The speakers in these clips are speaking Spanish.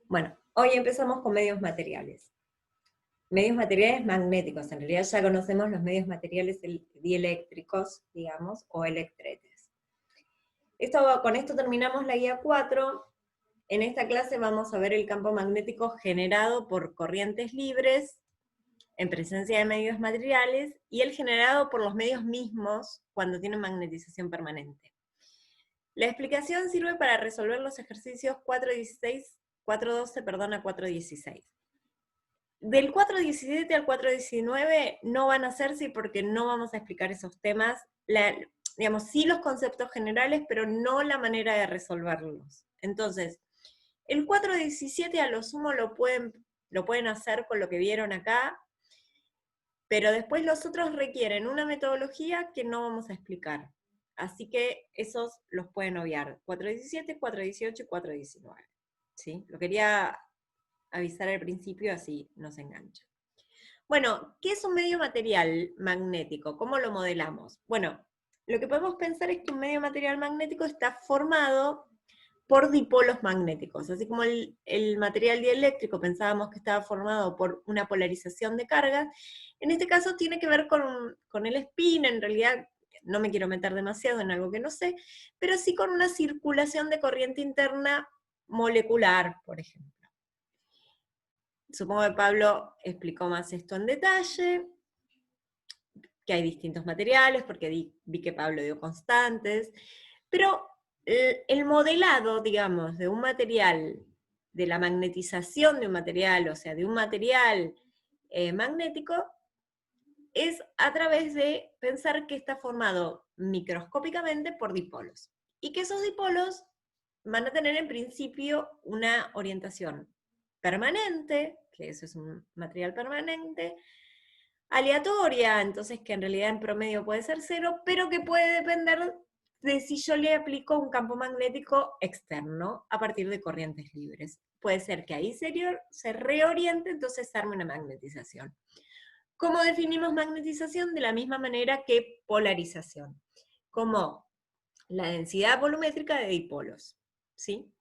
Bueno, hoy empezamos con medios materiales. Medios materiales magnéticos, en realidad ya conocemos los medios materiales dieléctricos, digamos, o electretes. Con esto terminamos la guía 4. En esta clase vamos a ver el campo magnético generado por corrientes libres en presencia de medios materiales y el generado por los medios mismos cuando tienen magnetización permanente. La explicación sirve para resolver los ejercicios 4.12 a 4.16. Del 4.17 al 4.19 no van a hacerse porque no vamos a explicar esos temas, digamos, sí los conceptos generales, pero no la manera de resolverlos. Entonces, el 4.17 a lo sumo lo pueden hacer con lo que vieron acá, pero después los otros requieren una metodología que no vamos a explicar. Así que esos los pueden obviar. 4.17, 4.18 y 4.19. ¿Sí? Lo quería avisar al principio, así no se engancha. Bueno, ¿qué es un medio material magnético? ¿Cómo lo modelamos? Bueno, lo que podemos pensar es que un medio material magnético está formado por dipolos magnéticos, así como el material dieléctrico pensábamos que estaba formado por una polarización de cargas, en este caso tiene que ver con el spin, en realidad no me quiero meter demasiado en algo que no sé, pero sí con una circulación de corriente interna molecular, por ejemplo. Supongo que Pablo explicó más esto en detalle, que hay distintos materiales, porque vi que Pablo dio constantes, pero el modelado, digamos, de un material, de la magnetización de un material, o sea, de un material magnético, es a través de pensar que está formado microscópicamente por dipolos, y que esos dipolos van a tener en principio una orientación permanente, que eso es un material permanente, aleatoria, entonces que en realidad en promedio puede ser 0, pero que puede depender de si yo le aplico un campo magnético externo a partir de corrientes libres. Puede ser que ahí se reoriente, entonces arme una magnetización. ¿Cómo definimos magnetización? De la misma manera que polarización, como la densidad volumétrica de dipolos, ¿sí?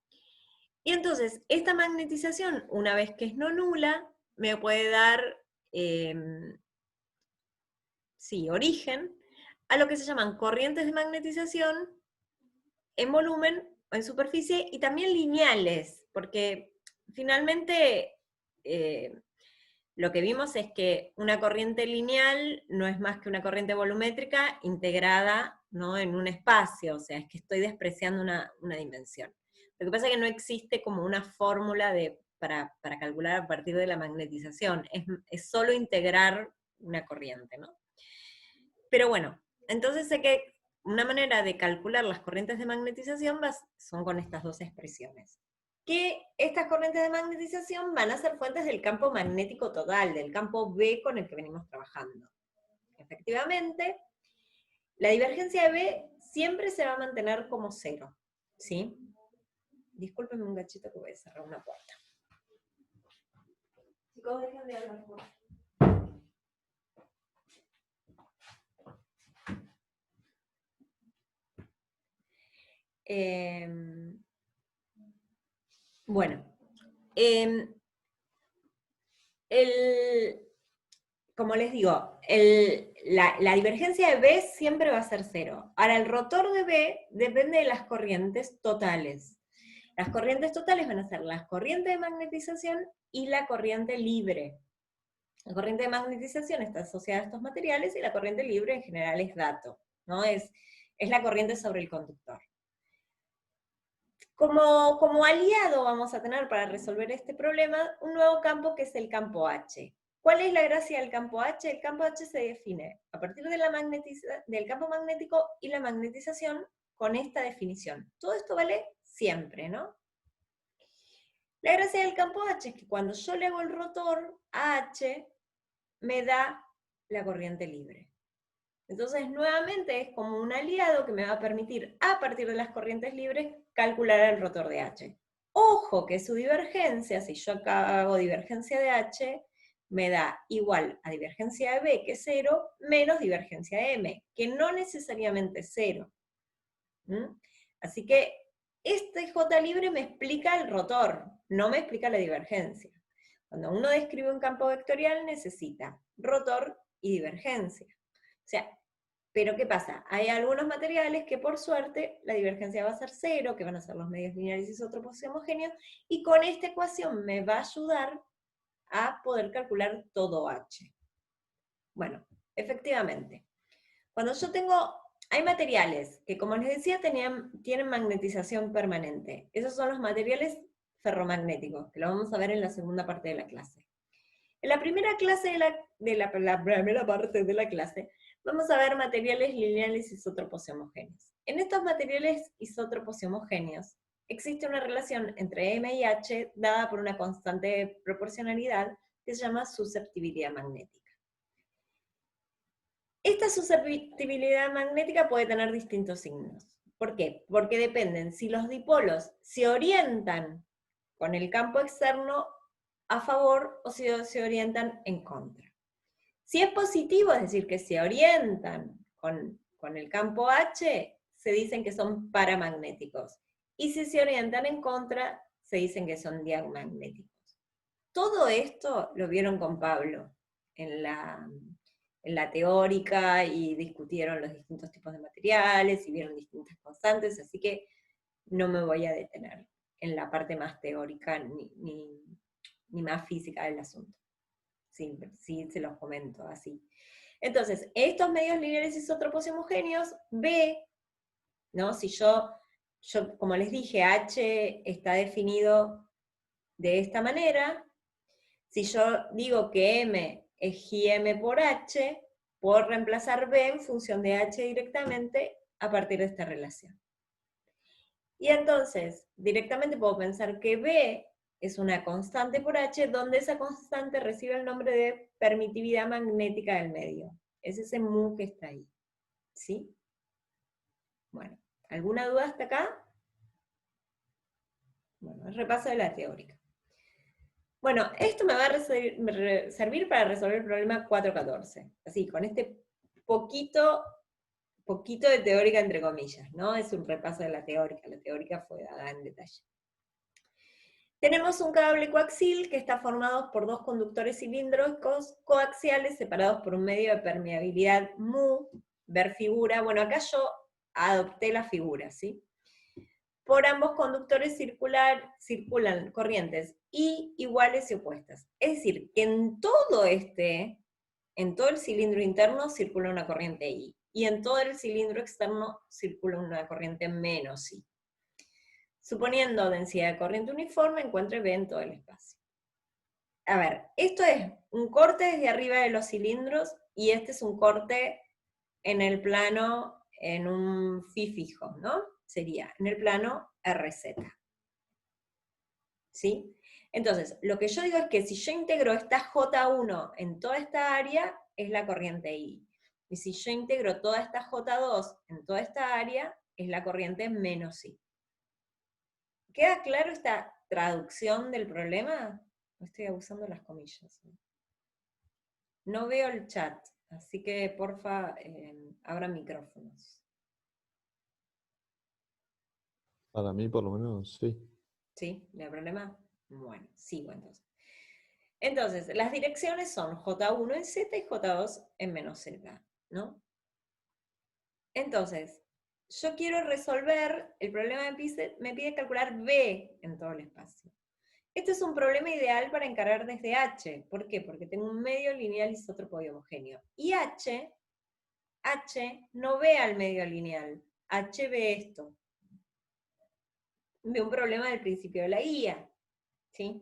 Y entonces, esta magnetización, una vez que es no nula, me puede dar origen a lo que se llaman corrientes de magnetización en volumen o en superficie y también lineales, porque finalmente lo que vimos es que una corriente lineal no es más que una corriente volumétrica integrada, ¿no?, en un espacio, o sea, es que estoy despreciando una dimensión. Lo que pasa es que no existe como una fórmula para calcular a partir de la magnetización, es solo integrar una corriente, ¿no? Pero bueno, entonces sé que una manera de calcular las corrientes de magnetización son con estas dos expresiones. Que estas corrientes de magnetización van a ser fuentes del campo magnético total, del campo B con el que venimos trabajando. Efectivamente, la divergencia de B siempre se va a mantener como 0, ¿sí? Discúlpenme un gachito que voy a cerrar una puerta. Chicos, dejen de hablar, por favor. Bueno, como les digo, la divergencia de B siempre va a ser 0. Ahora, el rotor de B depende de las corrientes totales. Las corrientes totales van a ser las corrientes de magnetización y la corriente libre. La corriente de magnetización está asociada a estos materiales y la corriente libre en general es dato, ¿no? Es la corriente sobre el conductor. Como aliado vamos a tener para resolver este problema un nuevo campo que es el campo H. ¿Cuál es la gracia del campo H? El campo H se define a partir de del campo magnético y la magnetización con esta definición. Todo esto vale siempre, ¿no? La gracia del campo H es que cuando yo le hago el rotor a H, me da la corriente libre. Entonces, nuevamente es como un aliado que me va a permitir, a partir de las corrientes libres, calcular el rotor de H. Ojo que su divergencia, si yo acá hago divergencia de H, me da igual a divergencia de B, que es 0, menos divergencia de M, que no necesariamente es 0. Así que este J libre me explica el rotor, no me explica la divergencia. Cuando uno describe un campo vectorial necesita rotor y divergencia. O sea, pero ¿qué pasa? Hay algunos materiales que por suerte la divergencia va a ser 0, que van a ser los medios lineales isótropos y homogéneos, y con esta ecuación me va a ayudar a poder calcular todo H. Bueno, efectivamente. Cuando yo hay materiales que, como les decía, tienen magnetización permanente. Esos son los materiales ferromagnéticos, que lo vamos a ver en la segunda parte de la clase. En la primera clase la primera parte de la clase, vamos a ver materiales lineales isótropos y homogéneos. En estos materiales isótropos y homogéneos, existe una relación entre M y H dada por una constante de proporcionalidad que se llama susceptibilidad magnética. Esta susceptibilidad magnética puede tener distintos signos. ¿Por qué? Porque dependen si los dipolos se orientan con el campo externo a favor o si se orientan en contra. Si es positivo, es decir, que se orientan con el campo H, se dicen que son paramagnéticos. Y si se orientan en contra, se dicen que son diamagnéticos. Todo esto lo vieron con Pablo en la teórica y discutieron los distintos tipos de materiales y vieron distintas constantes, así que no me voy a detener en la parte más teórica ni más física del asunto. Sí, se los comento así. Entonces, estos medios lineales isótropos y homogéneos, B, ¿no? Si yo, como les dije, H está definido de esta manera. Si yo digo que M es JM por H, puedo reemplazar B en función de H directamente a partir de esta relación. Y entonces, directamente puedo pensar que B es una constante por H, donde esa constante recibe el nombre de permitividad magnética del medio. Es ese mu que está ahí. ¿Sí? Bueno, ¿alguna duda hasta acá? Bueno, el repaso de la teórica. Bueno, esto me va a servir para resolver el problema 414. Así, con este poquito de teórica entre comillas, ¿no? Es un repaso de la teórica fue dada en detalle. Tenemos un cable coaxil que está formado por dos conductores cilíndricos coaxiales separados por un medio de permeabilidad mu, ver figura. Bueno, acá yo adopté la figura, ¿sí? Por ambos conductores circulan corrientes I iguales y opuestas. Es decir, que en todo el cilindro interno circula una corriente I, y en todo el cilindro externo circula una corriente menos I. Suponiendo densidad de corriente uniforme, encuentre B en todo el espacio. A ver, esto es un corte desde arriba de los cilindros, y este es un corte en el plano, en un phi fijo, ¿no? Sería en el plano RZ. ¿Sí? Entonces, lo que yo digo es que si yo integro esta J1 en toda esta área, es la corriente I. Y si yo integro toda esta J2 en toda esta área, es la corriente menos I. ¿Queda claro esta traducción del problema? Estoy abusando de las comillas. No veo el chat, así que porfa, abran micrófonos. Para mí, por lo menos, sí. ¿Sí? ¿No hay problema? Bueno, sigo entonces. Entonces, las direcciones son J1 en Z y J2 en menos Z, ¿no? Entonces, yo quiero resolver, el problema me pide calcular B en todo el espacio. Este es un problema ideal para encarar desde H. ¿Por qué? Porque tengo un medio lineal isótropo y homogéneo. Y H no ve al medio lineal, H ve esto. Ve un problema del principio de la guía, ¿sí?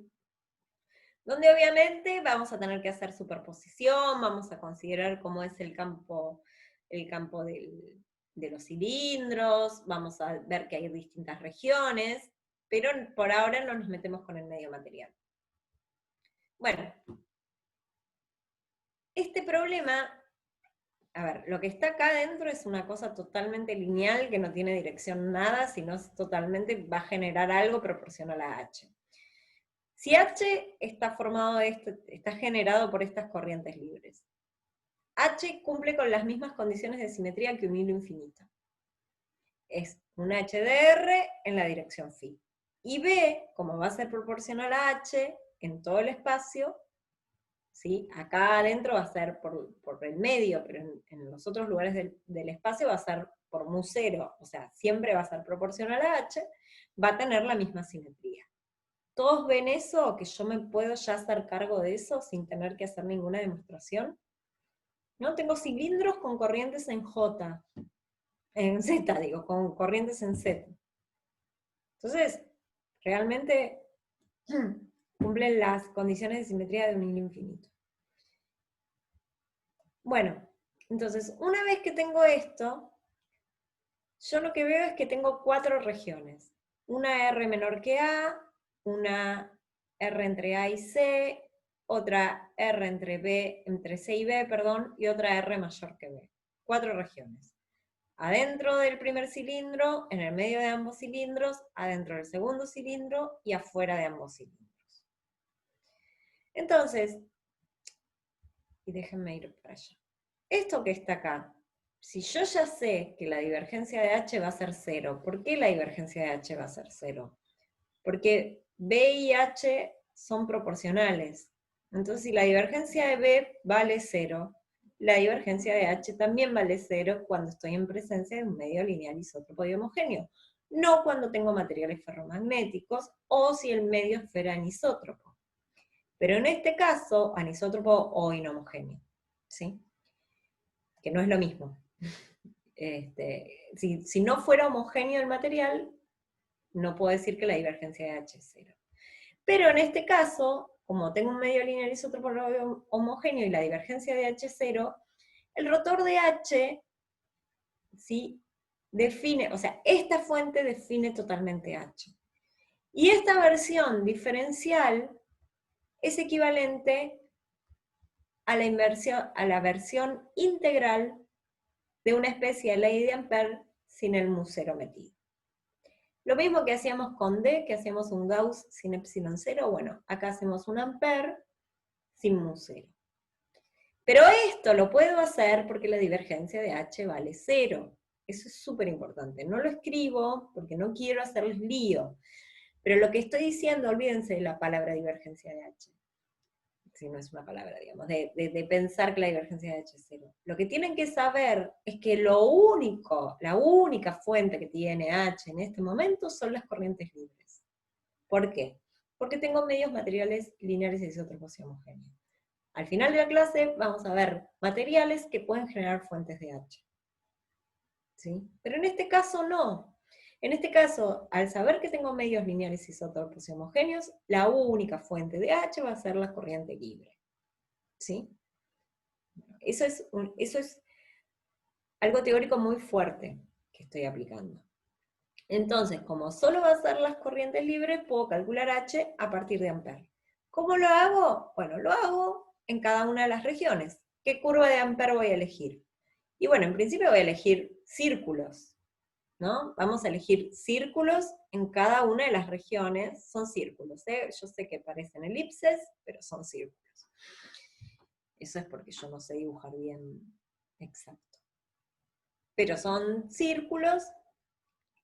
Donde obviamente vamos a tener que hacer superposición, vamos a considerar cómo es el campo de los cilindros, vamos a ver que hay distintas regiones, pero por ahora no nos metemos con el medio material. Bueno, este problema, a ver, lo que está acá adentro es una cosa totalmente lineal, que no tiene dirección nada, sino totalmente va a generar algo proporcional a H. Si H está generado por estas corrientes libres, H cumple con las mismas condiciones de simetría que un hilo infinito. es un HDR en la dirección phi. Y B, como va a ser proporcional a H en todo el espacio, ¿sí? Acá adentro va a ser por el medio, pero en los otros lugares del espacio va a ser por mu0, o sea, siempre va a ser proporcional a H, va a tener la misma simetría. ¿Todos ven eso? ¿Que yo me puedo ya hacer cargo de eso sin tener que hacer ninguna demostración? ¿No? Tengo cilindros con corrientes en J, en Z, digo, con corrientes en Z. Entonces, realmente cumplen las condiciones de simetría de un hilo infinito. Bueno, entonces, una vez que tengo esto, yo lo que veo es que tengo 4 regiones. Una R menor que A, una R entre A y C, otra R entre C y B, perdón, y otra R mayor que B. 4 regiones. Adentro del primer cilindro, en el medio de ambos cilindros, adentro del segundo cilindro y afuera de ambos cilindros. Entonces, y déjenme ir para allá. Esto que está acá, si yo ya sé que la divergencia de H va a ser 0, ¿por qué la divergencia de H va a ser 0? Porque B y H son proporcionales. Entonces, si la divergencia de B vale 0, la divergencia de H también vale 0 cuando estoy en presencia de un medio lineal isótropo y homogéneo. No cuando tengo materiales ferromagnéticos o si el medio fuera anisótropo. Pero en este caso, anisótropo o inhomogéneo, ¿sí? Que no es lo mismo. Si no fuera homogéneo el material, no puedo decir que la divergencia de H es 0. Pero en este caso, como tengo un medio lineal isótropo homogéneo y la divergencia de H es 0, el rotor de H, ¿sí? Define, o sea, esta fuente define totalmente H. Y esta versión diferencial es equivalente a la versión integral de una especie de ley de Ampère sin el mu0 metido. Lo mismo que hacíamos con D, que hacíamos un Gauss sin epsilon 0, bueno, acá hacemos un Ampère sin mu0. Pero esto lo puedo hacer porque la divergencia de H vale 0. Eso es súper importante. No lo escribo porque no quiero hacerles lío. Pero lo que estoy diciendo, olvídense de la palabra divergencia de H. Si no es una palabra, digamos, de pensar que la divergencia de H es 0. Lo que tienen que saber es que la única fuente que tiene H en este momento son las corrientes libres. ¿Por qué? Porque tengo medios materiales lineares y isótropos y homogéneos. Al final de la clase vamos a ver materiales que pueden generar fuentes de H. ¿Sí? Pero en este caso no. En este caso, al saber que tengo medios lineales isótropos y homogéneos, la única fuente de H va a ser la corriente libre. ¿Sí? Eso es algo teórico muy fuerte que estoy aplicando. Entonces, como solo va a ser las corrientes libres, puedo calcular H a partir de Ampère. ¿Cómo lo hago? Bueno, lo hago en cada una de las regiones. ¿Qué curva de Ampère voy a elegir? Y bueno, en principio voy a elegir círculos, ¿no? Vamos a elegir círculos en cada una de las regiones. Son círculos, ¿eh? Yo sé que parecen elipses, pero son círculos. Eso es porque yo no sé dibujar bien exacto. Pero son círculos,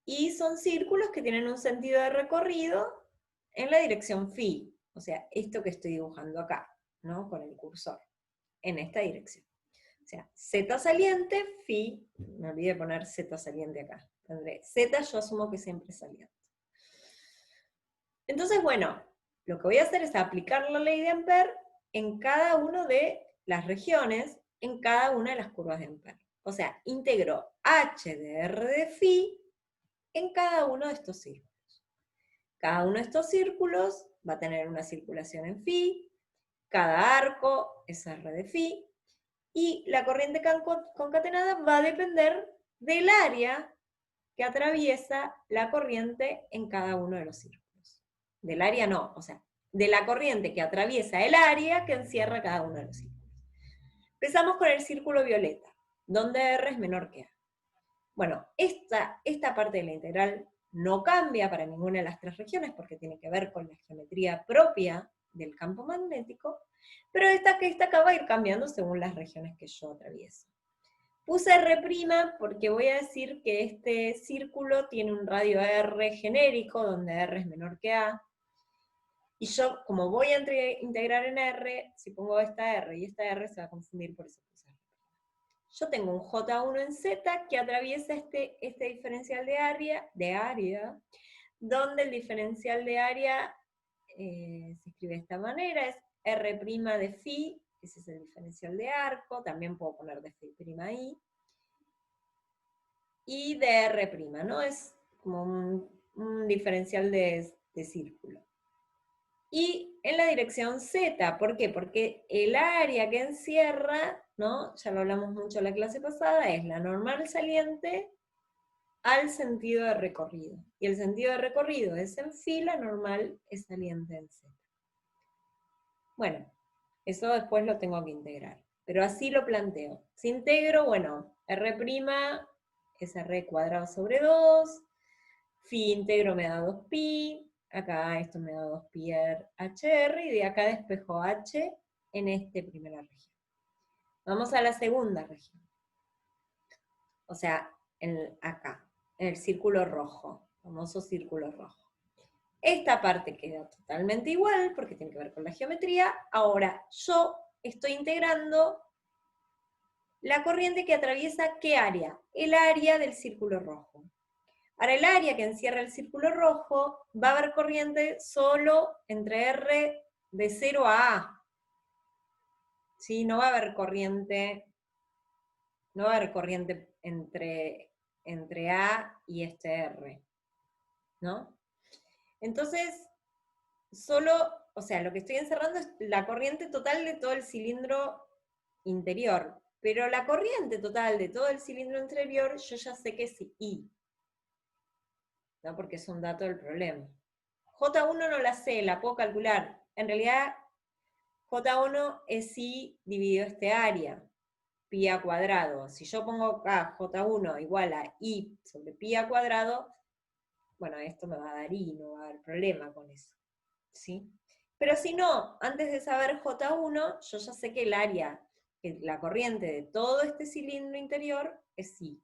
y son círculos que tienen un sentido de recorrido en la dirección phi. O sea, esto que estoy dibujando acá, ¿no? Con el cursor, en esta dirección. O sea, z saliente, phi, me olvidé de poner z saliente acá. Tendré z, yo asumo que siempre es saliente. Entonces, bueno, lo que voy a hacer es aplicar la ley de Ampère en cada una de las regiones, en cada una de las curvas de Ampère. O sea, integro h de r de phi en cada uno de estos círculos. Cada uno de estos círculos va a tener una circulación en phi, cada arco es r de phi, y la corriente concatenada va a depender del área que atraviesa la corriente en cada uno de los círculos. Del área no, o sea, de la corriente que atraviesa el área que encierra cada uno de los círculos. Empezamos con el círculo violeta, donde R es menor que A. Bueno, esta parte de la integral no cambia para ninguna de las 3 regiones porque tiene que ver con la geometría propia del campo magnético, pero esta acá va a ir cambiando según las regiones que yo atravieso. Puse R' porque voy a decir que este círculo tiene un radio R genérico, donde R es menor que A, y yo, como voy a integrar en R, si pongo esta R y esta R se va a confundir, por eso puse R'. Yo tengo un J1 en Z que atraviesa este diferencial de área, donde el diferencial de área se escribe de esta manera, es R' de phi, ese es el diferencial de arco, también puedo poner de phi' ahí, y de R', ¿no? Es como un diferencial de círculo. Y en la dirección Z, ¿por qué? Porque el área que encierra, ¿no? Ya lo hablamos mucho en la clase pasada, es la normal saliente al sentido de recorrido. Y el sentido de recorrido es en phi, la normal es saliente en Z. Bueno, eso después lo tengo que integrar. Pero así lo planteo. Si integro, bueno, R' es R cuadrado sobre 2, phi íntegro me da 2pi, acá esto me da 2pi HR, y de acá despejo H en esta primera región. Vamos a la segunda región. O sea, acá, en el círculo rojo, famoso círculo rojo. Esta parte queda totalmente igual, porque tiene que ver con la geometría. Ahora, yo estoy integrando la corriente que atraviesa ¿qué área? El área del círculo rojo. Ahora, el área que encierra el círculo rojo va a haber corriente solo entre R de 0 a A. ¿Sí? No va a haber corriente, entre A y este R. ¿No? Entonces, solo, o sea, lo que estoy encerrando es la corriente total de todo el cilindro interior. Pero la corriente total de todo el cilindro interior, yo ya sé que es I. ¿No? Porque es un dato del problema. J1 no la sé, la puedo calcular. En realidad, J1 es I dividido este área, pi a cuadrado. Si yo pongo acá J1 igual a I sobre pi a cuadrado, bueno, esto me va a dar I, no va a haber problema con eso. ¿Sí? Pero si no, antes de saber J1, yo ya sé que el área, que la corriente de todo este cilindro interior es I.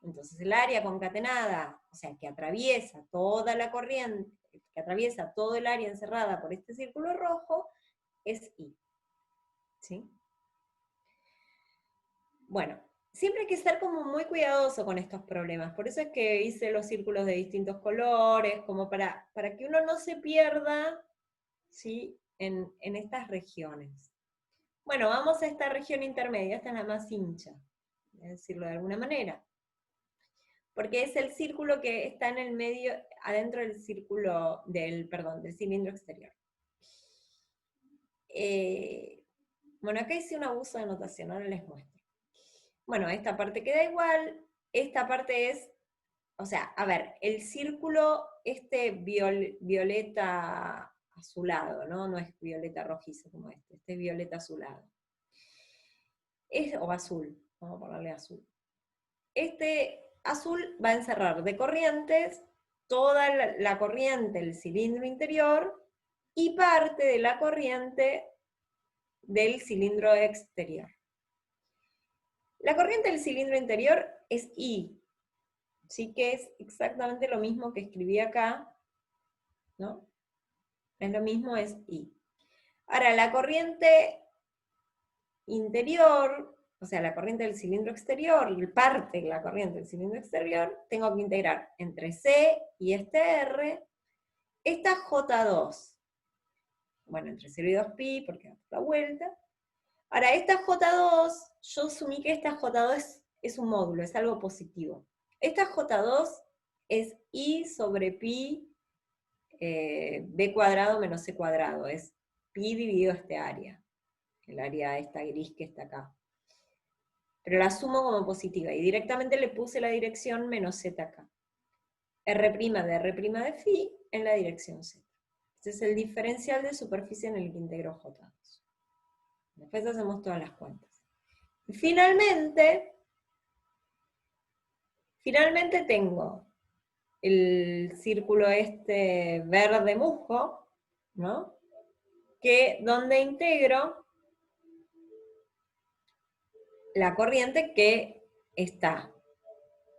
Entonces el área concatenada, o sea, que atraviesa toda la corriente, que atraviesa todo el área encerrada por este círculo rojo, es I. ¿Sí? Bueno, siempre hay que estar como muy cuidadoso con estos problemas, por eso es que hice los círculos de distintos colores, como para que uno no se pierda, ¿sí? en estas regiones. Bueno, vamos a esta región intermedia, esta es la más hincha, voy a decirlo de alguna manera. Porque es el círculo que está en el medio, adentro del círculo, del cilindro exterior. Bueno, acá hice un abuso de notación, ahora les muestro. Bueno, esta parte queda igual, esta parte es, o sea, a ver, el círculo, violeta azulado, ¿no? No es violeta rojizo como este es violeta azulado. O azul, vamos a ponerle azul. Este azul va a encerrar de corrientes toda la corriente del cilindro interior y parte de la corriente del cilindro exterior. La corriente del cilindro interior es I, sí que es exactamente lo mismo que escribí acá, ¿no? Es lo mismo, es I. Ahora, la corriente interior, o sea, la corriente del cilindro exterior, parte de la corriente del cilindro exterior, tengo que integrar entre C y este R, esta J2. Bueno, entre 0 y 2pi, porque da la vuelta. Ahora, esta J2, yo asumí que esta J2 es un módulo, es algo positivo. Esta J2 es I sobre pi b cuadrado menos c cuadrado, es pi dividido este área, el área esta gris que está acá. Pero la asumo como positiva, y directamente le puse la dirección menos z acá. R' de R' de phi en la dirección z. Este es el diferencial de superficie en el que integro J2. Después hacemos todas las cuentas. Y finalmente tengo el círculo este verde musgo, ¿no? Donde integro la corriente que está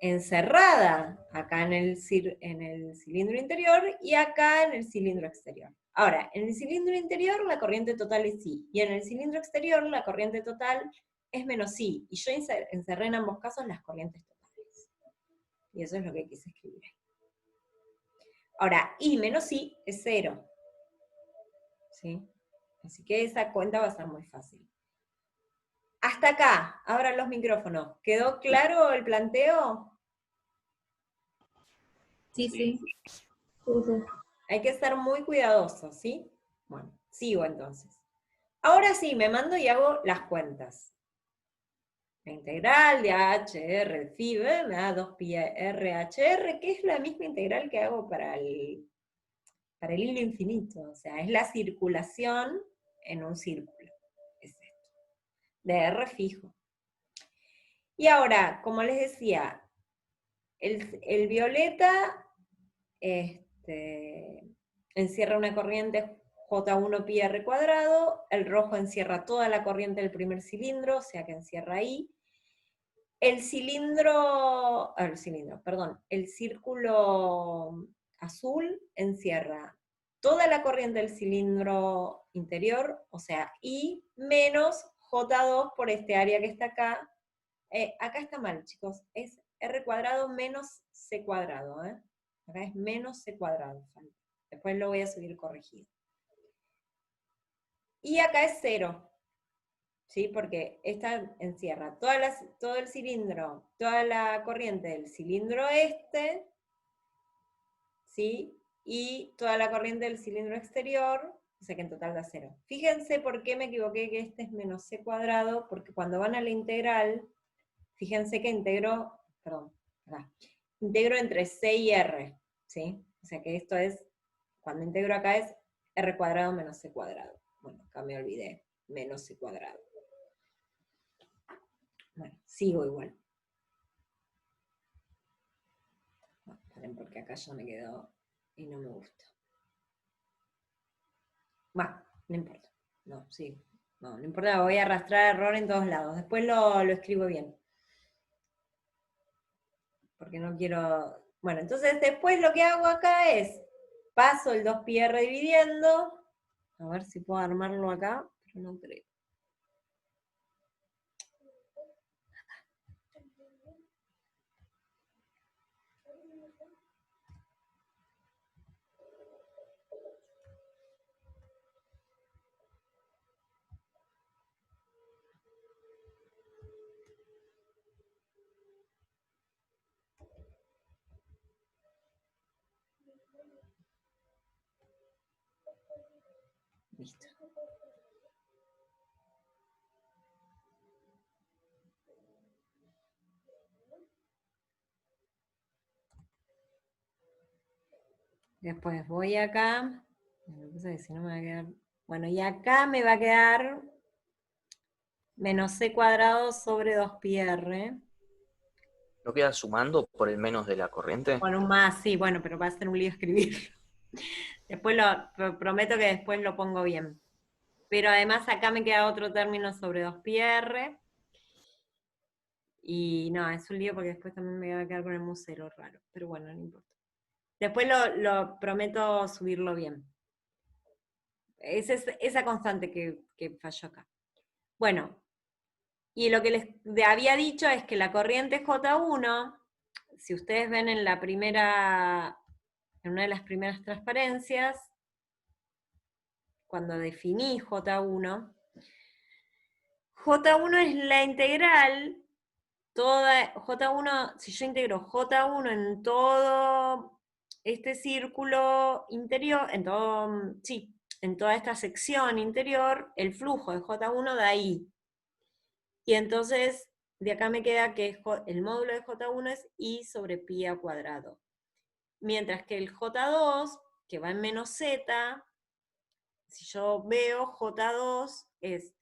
encerrada acá en el cilindro interior y acá en el cilindro exterior. Ahora, en el cilindro interior la corriente total es I, y en el cilindro exterior la corriente total es menos I, y yo encerré en ambos casos las corrientes totales. Y eso es lo que quise escribir ahí. Ahora, I menos I es 0. ¿Sí? Así que esa cuenta va a ser muy fácil. Hasta acá, abran los micrófonos. ¿Quedó claro el planteo? Sí, sí. Hay que ser muy cuidadosos, ¿sí? Bueno, sigo entonces. Ahora sí, me mando y hago las cuentas. La integral de HR phi b me da 2pi RHR, que es la misma integral que hago para el hilo infinito. O sea, es la circulación en un círculo. Es esto. De R fijo. Y ahora, como les decía, el violeta encierra una corriente J1 pi R cuadrado, el rojo encierra toda la corriente del primer cilindro, o sea que encierra I. El círculo azul encierra toda la corriente del cilindro interior, o sea, I menos J2 por este área que está acá. Acá está mal, chicos, es R cuadrado menos C cuadrado, ¿eh? Acá es menos C cuadrado. Después lo voy a subir corregido. Y acá es 0. ¿Sí? Porque esta encierra todo el cilindro, toda la corriente del cilindro este, ¿sí? Y toda la corriente del cilindro exterior, o sea que en total da 0. Fíjense por qué me equivoqué que este es menos C cuadrado, porque cuando van a la integral, fíjense que integro entre C y R, ¿sí? O sea que esto es, cuando integro acá es R cuadrado menos C cuadrado. Bueno, acá me olvidé, menos C cuadrado. Bueno, sigo igual. Bueno, porque acá ya me quedó y no me gusta. Bueno, no importa. No, sí. No importa, voy a arrastrar error en todos lados. Después lo escribo bien. Porque no quiero... Bueno, entonces después lo que hago acá es, paso el 2πr dividiendo. A ver si puedo armarlo acá, pero no creo. Listo. Después voy acá. Si no me va a quedar... Bueno, y acá me va a quedar menos C cuadrado sobre 2πr. ¿No queda sumando por el menos de la corriente? Bueno, un más, sí, bueno, pero va a ser un lío escribirlo. Después prometo que después lo pongo bien. Pero además acá me queda otro término sobre 2πr. Y no, es un lío porque después también me va a quedar con el musero raro. Pero bueno, no importa. Después lo prometo subirlo bien. Es esa constante que falló acá. Bueno, y lo que les había dicho es que la corriente J1, si ustedes ven en una de las primeras transparencias, cuando definí J1 es la integral, J1, si yo integro J1 en todo este círculo interior, en toda esta sección interior, el flujo de J1 da I. Y entonces, de acá me queda que el módulo de J1 es I sobre pi a cuadrado. Mientras que el J2, que va en menos Z, si yo veo J2 es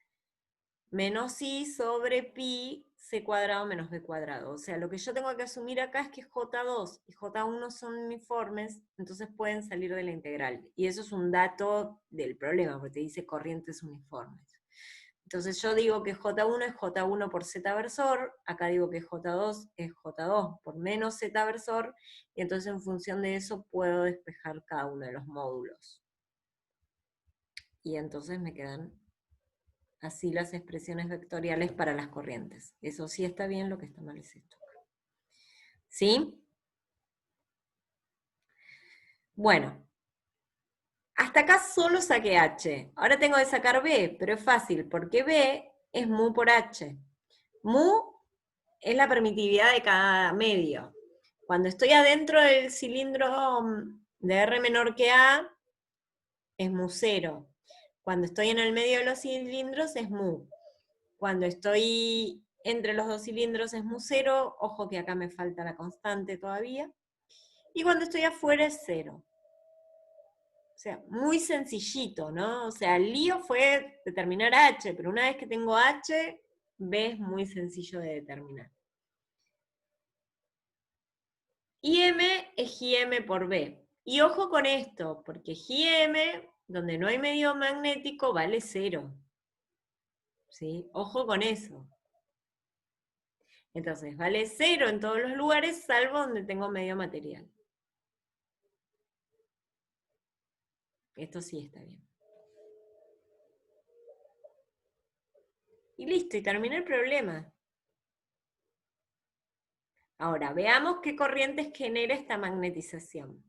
menos I sobre pi C cuadrado menos B cuadrado. O sea, lo que yo tengo que asumir acá es que J2 y J1 son uniformes, entonces pueden salir de la integral. Y eso es un dato del problema, porque te dice corrientes uniformes. Entonces yo digo que J1 es J1 por Z versor, acá digo que J2 es J2 por menos Z versor, y entonces en función de eso puedo despejar cada uno de los módulos. Y entonces me quedan así las expresiones vectoriales para las corrientes. Eso sí está bien, lo que está mal es esto. ¿Sí? Bueno, hasta acá solo saqué H. Ahora tengo que sacar B, pero es fácil, porque B es mu por H. Mu es la permitividad de cada medio. Cuando estoy adentro del cilindro de R menor que A, es mu 0. Cuando estoy en el medio de los cilindros, es mu. Cuando estoy entre los dos cilindros, es mu 0. Ojo que acá me falta la constante todavía. Y cuando estoy afuera, es 0. O sea, muy sencillito, ¿no? O sea, el lío fue determinar H, pero una vez que tengo H, B es muy sencillo de determinar. IM es GM por B. Y ojo con esto, porque GM, donde no hay medio magnético, vale 0. ¿Sí? Ojo con eso. Entonces, vale 0 en todos los lugares, salvo donde tengo medio material. Esto sí está bien. Y listo, y terminé el problema. Ahora, veamos qué corrientes genera esta magnetización.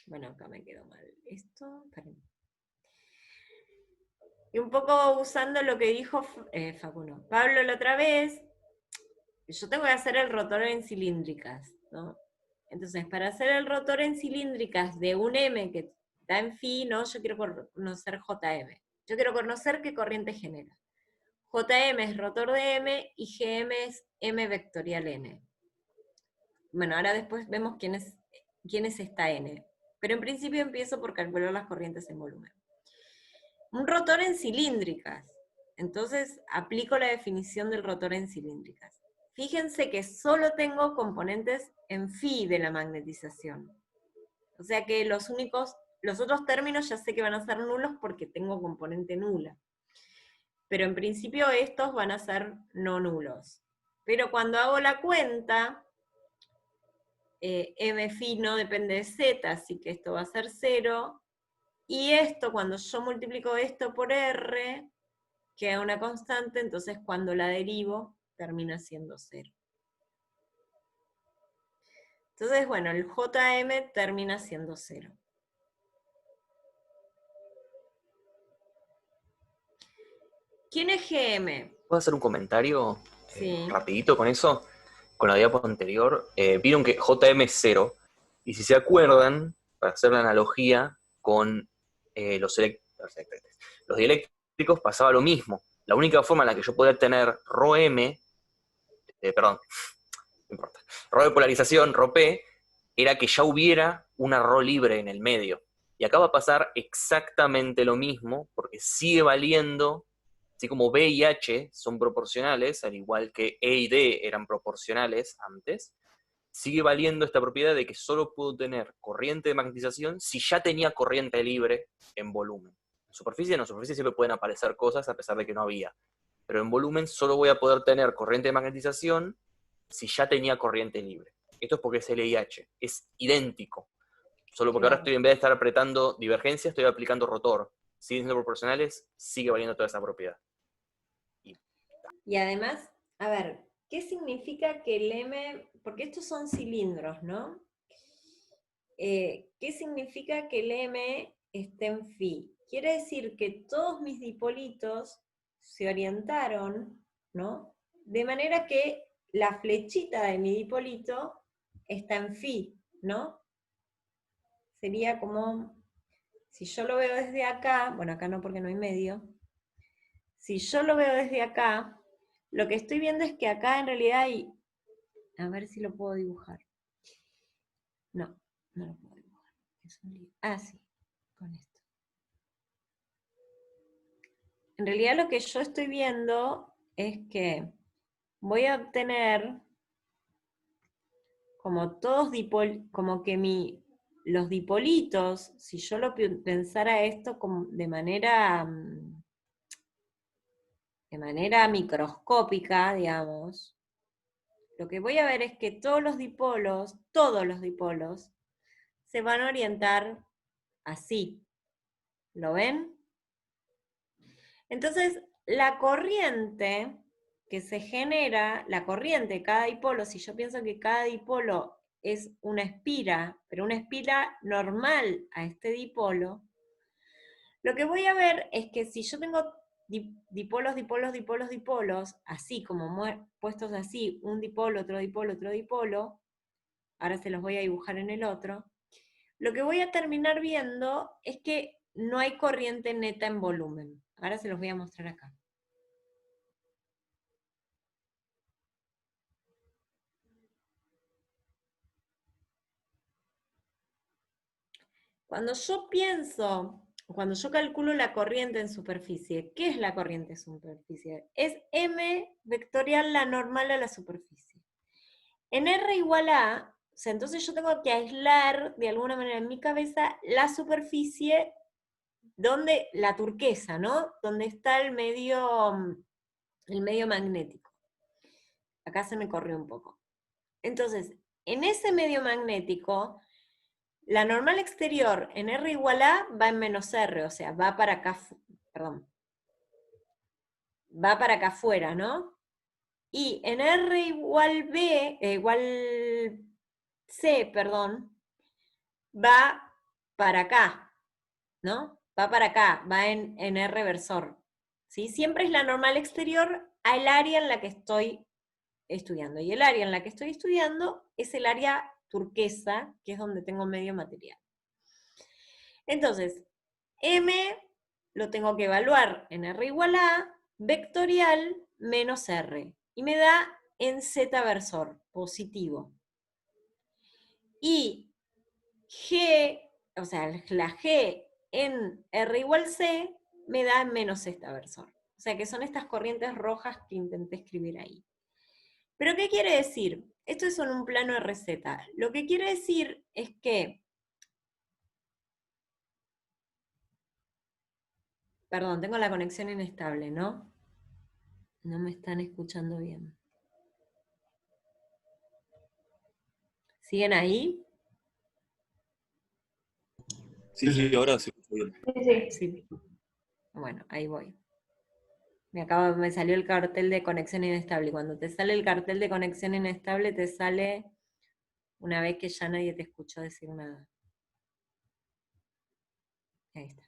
Bueno, acá me quedó mal esto. Perdón. Y un poco usando lo que dijo Facundo. Pablo la otra vez, yo tengo que hacer el rotor en cilíndricas, ¿no? Entonces, para hacer el rotor en cilíndricas de un M que está en phi, ¿no? Yo quiero conocer JM. Yo quiero conocer qué corriente genera. JM es rotor de M y GM es M vectorial N. Bueno, ahora después vemos quién es esta N. Pero en principio empiezo por calcular las corrientes en volumen. Un rotor en cilíndricas. Entonces aplico la definición del rotor en cilíndricas. Fíjense que solo tengo componentes en phi de la magnetización. O sea que los otros términos ya sé que van a ser nulos porque tengo componente nula. Pero en principio estos van a ser no nulos. Pero cuando hago la cuenta, M phi no depende de Z, así que esto va a ser 0. Y esto, cuando yo multiplico esto por R, queda una constante, entonces cuando la derivo, termina siendo 0. Entonces, bueno, el JM termina siendo 0. ¿Quién es GM? ¿Puedo hacer un comentario Sí. rapidito con eso? Con la diapo anterior. Vieron que JM es 0. Y si se acuerdan, para hacer la analogía con los dieléctricos pasaba lo mismo. La única forma en la que yo podía tener ρm, no importa, ρ de polarización, ρp, era que ya hubiera una ρ libre en el medio. Y acá va a pasar exactamente lo mismo, porque sigue valiendo, así como B y H son proporcionales, al igual que E y D eran proporcionales antes, sigue valiendo esta propiedad de que solo puedo tener corriente de magnetización si ya tenía corriente libre en volumen. En superficie siempre pueden aparecer cosas a pesar de que no había. Pero en volumen solo voy a poder tener corriente de magnetización si ya tenía corriente libre. Esto es porque es LIH, es idéntico. Solo porque ahora en vez de estar apretando divergencia, estoy aplicando rotor. Siguen siendo proporcionales, sigue valiendo toda esa propiedad. Y además, a ver, ¿qué significa que el M, porque estos son cilindros, ¿no? ¿Qué significa que el M esté en phi? Quiere decir que todos mis dipolitos se orientaron, ¿no? De manera que la flechita de mi dipolito está en phi, ¿no? Sería como, si yo lo veo desde acá, bueno, acá no porque no hay medio, si yo lo veo desde acá, lo que estoy viendo es que acá en realidad hay, a ver si lo puedo dibujar. No, no lo puedo dibujar. Ah, sí, con esto. En realidad lo que yo estoy viendo es que voy a obtener como todos como que los dipolitos, si yo lo pensara esto como de manera de manera microscópica, digamos, lo que voy a ver es que todos los dipolos, se van a orientar así. ¿Lo ven? Entonces, la corriente que se genera, la corriente de cada dipolo, si yo pienso que cada dipolo es una espira, pero una espira normal a este dipolo, lo que voy a ver es que si yo tengo dipolos, así como puestos así, un dipolo, otro dipolo, ahora se los voy a dibujar en el otro, lo que voy a terminar viendo es que no hay corriente neta en volumen. Ahora se los voy a mostrar acá. Cuando yo calculo la corriente en superficie, ¿qué es la corriente en superficie? Es M vectorial la normal a la superficie. En R igual a, o sea, entonces yo tengo que aislar de alguna manera en mi cabeza la superficie donde, la turquesa, ¿no? Donde está el medio magnético. Acá se me corrió un poco. Entonces, en ese medio magnético, la normal exterior en R igual a va en menos R, o sea, va para acá, va para acá afuera, ¿no? Y en R igual C, va para acá, ¿no? Va para acá, va en R versor. ¿Sí? Siempre es la normal exterior al área en la que estoy estudiando. Y el área en la que estoy estudiando es el área turquesa, que es donde tengo medio material. Entonces, M lo tengo que evaluar en R igual a vectorial menos R. Y me da en Z versor, positivo. Y G, o sea, la G en R igual C, me da menos Z versor. O sea que son estas corrientes rojas que intenté escribir ahí. ¿Pero qué quiere decir? Esto es en un plano RZ. Lo que quiere decir es que, perdón, tengo la conexión inestable, ¿no? No me están escuchando bien. ¿Siguen ahí? Sí, ahora sí. Sí. Bueno, ahí voy. Me salió el cartel de conexión inestable. Y cuando te sale el cartel de conexión inestable, te sale una vez que ya nadie te escuchó decir nada. Ahí está.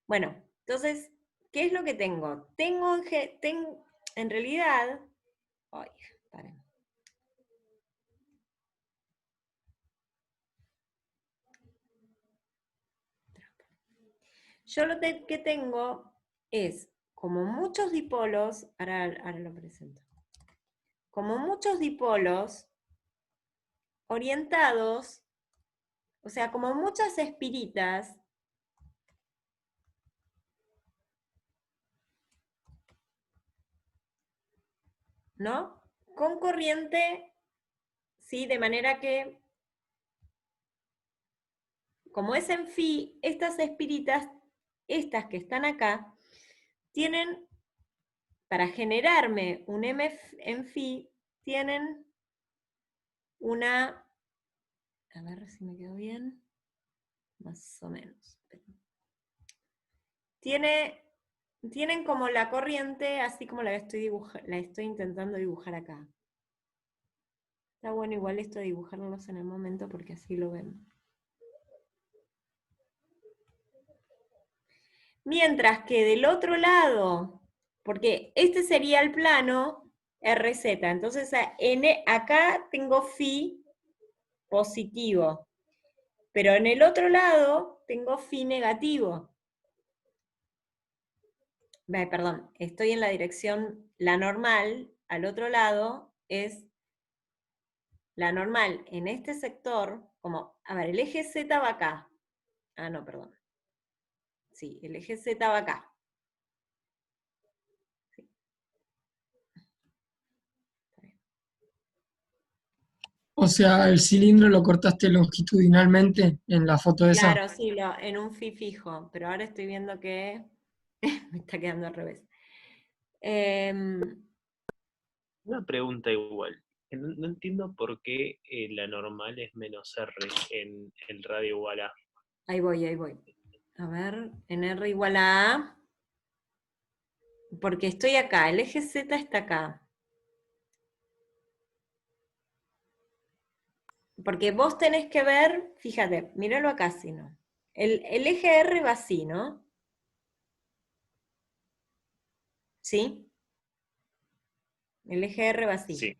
Bueno, entonces, ¿qué es lo que tengo? Tengo en realidad... Ay, paren. Yo lo que tengo es, como muchos dipolos, ahora lo presento, como muchos dipolos orientados, o sea, como muchas espiritas, ¿no? Con corriente, ¿sí? De manera que, como es en phi, estas espiritas, estas que están acá, tienen, para generarme un M en phi, tienen una, a ver si me quedó bien, más o menos. Tienen como la corriente, así como la estoy intentando dibujar acá. Está bueno igual esto de dibujarlos en el momento porque así lo ven. Mientras que del otro lado, porque este sería el plano RZ, entonces acá tengo phi positivo, pero en el otro lado tengo phi negativo. Perdón, estoy en la dirección, la normal, al otro lado es la normal en este sector, como, a ver, el eje Z va acá. Ah, no, perdón. Sí, el eje Z va acá. Sí. O sea, el cilindro lo cortaste longitudinalmente en la foto esa. Claro, sí, en un phi fijo, pero ahora estoy viendo que me está quedando al revés. Una pregunta igual. No entiendo por qué la normal es menos R en el radio igual a. Ahí voy. A ver, en R igual a A. Porque estoy acá, el eje Z está acá. Porque vos tenés que ver, fíjate, míralo acá si no. El eje R va así, ¿no? ¿Sí? El eje R va así. Sí.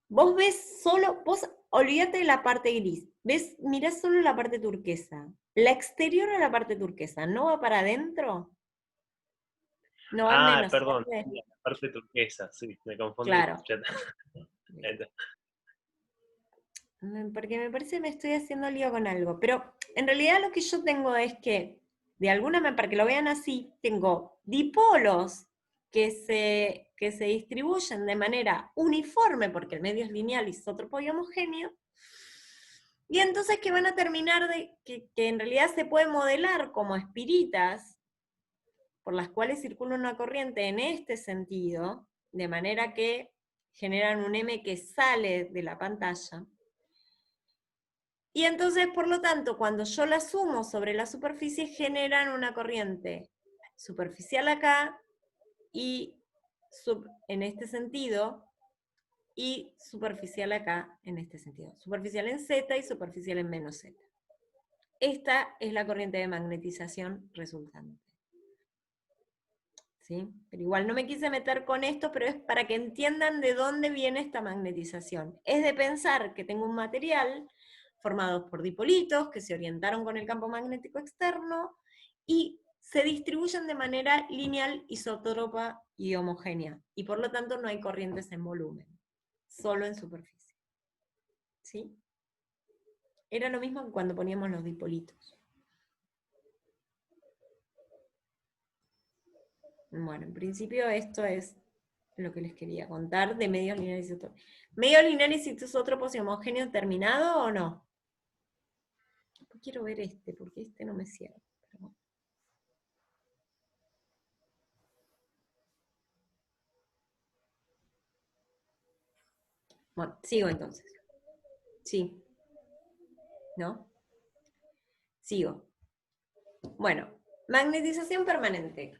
Vos ves solo, vos olvídate de la parte gris, mirás solo la parte turquesa. La exterior a la parte turquesa, ¿no va para adentro? ¿No va al menos Perdón, R? la parte turquesa, sí, me confundí. Claro. Ya. Porque me parece que me estoy haciendo lío con algo, pero en realidad lo que yo tengo es que, de alguna manera, para que lo vean así, tengo dipolos que se distribuyen de manera uniforme, porque el medio es lineal, isótropo y homogéneo, y entonces que van a terminar que en realidad se puede modelar como espiritas, por las cuales circula una corriente en este sentido, de manera que generan un M que sale de la pantalla. Y entonces, por lo tanto, cuando yo la sumo sobre la superficie, generan una corriente superficial acá y en este sentido, y superficial acá en este sentido. Superficial en Z y superficial en menos Z. Esta es la corriente de magnetización resultante. ¿Sí? Pero igual no me quise meter con esto, pero es para que entiendan de dónde viene esta magnetización. Es de pensar que tengo un material formados por dipolitos que se orientaron con el campo magnético externo y se distribuyen de manera lineal, isótropa y homogénea. Y por lo tanto no hay corrientes en volumen, solo en superficie. ¿Sí? Era lo mismo que cuando poníamos los dipolitos. Bueno, en principio esto es lo que les quería contar de medios lineales isótropos. ¿Medios lineales isótropos y homogéneos terminado o no? Quiero ver este, porque este no me cierra. Pero bueno, sigo entonces. Sí. ¿No? Sigo. Bueno, magnetización permanente.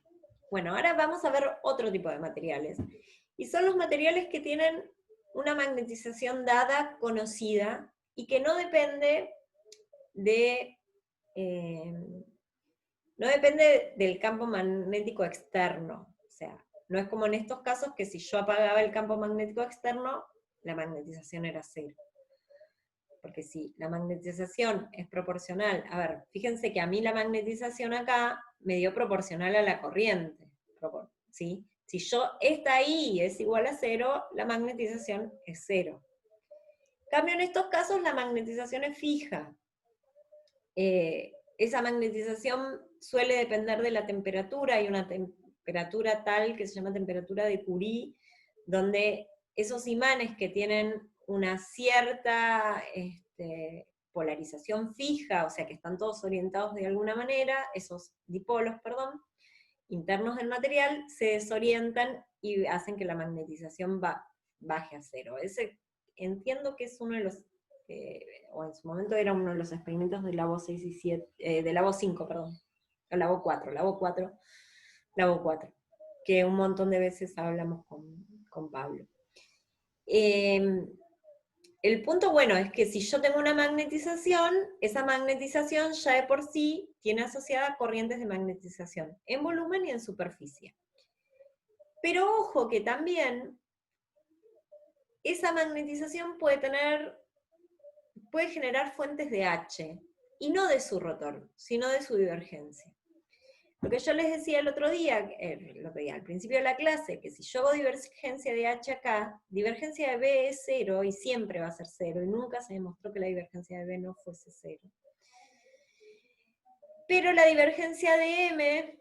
Bueno, ahora vamos a ver otro tipo de materiales. Y son los materiales que tienen una magnetización dada, conocida, y que no depende no depende del campo magnético externo. O sea, no es como en estos casos que si yo apagaba el campo magnético externo, la magnetización era cero. Porque si la magnetización es proporcional, a ver, fíjense que a mí la magnetización acá me dio proporcional a la corriente, ¿sí? Si esta I es igual a cero, la magnetización es cero. En cambio, en estos casos la magnetización es fija. Esa magnetización suele depender de la temperatura, hay una temperatura tal que se llama temperatura de Curie, donde esos imanes que tienen una cierta polarización fija, o sea que están todos orientados de alguna manera, esos dipolos, perdón, internos del material, se desorientan y hacen que la magnetización baje a cero. Entiendo que es uno de los, o en su momento era uno de los experimentos de Labo 6 y 7, de Labo 5, perdón, o Labo 4, que un montón de veces hablamos con Pablo. El punto, bueno, es que si yo tengo una magnetización, esa magnetización ya de por sí tiene asociada corrientes de magnetización, en volumen y en superficie. Pero ojo que también esa magnetización puede generar fuentes de H, y no de su rotor, sino de su divergencia. Lo que yo les decía el otro día, al principio de la clase, que si yo hago divergencia de H acá, divergencia de B es cero y siempre va a ser cero, y nunca se demostró que la divergencia de B no fuese cero. Pero la divergencia de M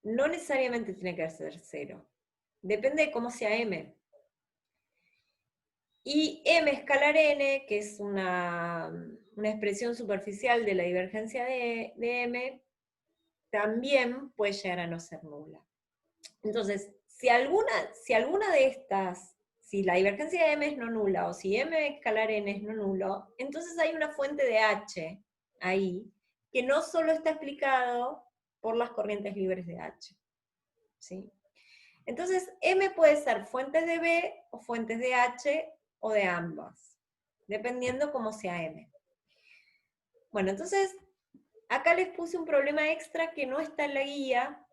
no necesariamente tiene que ser cero. Depende de cómo sea M. Y M escalar N, que es una expresión superficial de la divergencia de M, también puede llegar a no ser nula. Entonces, si alguna de estas, si la divergencia de M es no nula, o si M escalar N es no nulo, entonces hay una fuente de H ahí, que no solo está explicado por las corrientes libres de H. ¿Sí? Entonces, M puede ser fuentes de B, o fuentes de H, o de ambas, dependiendo cómo sea M. Bueno, entonces, acá les puse un problema extra que no está en la guía,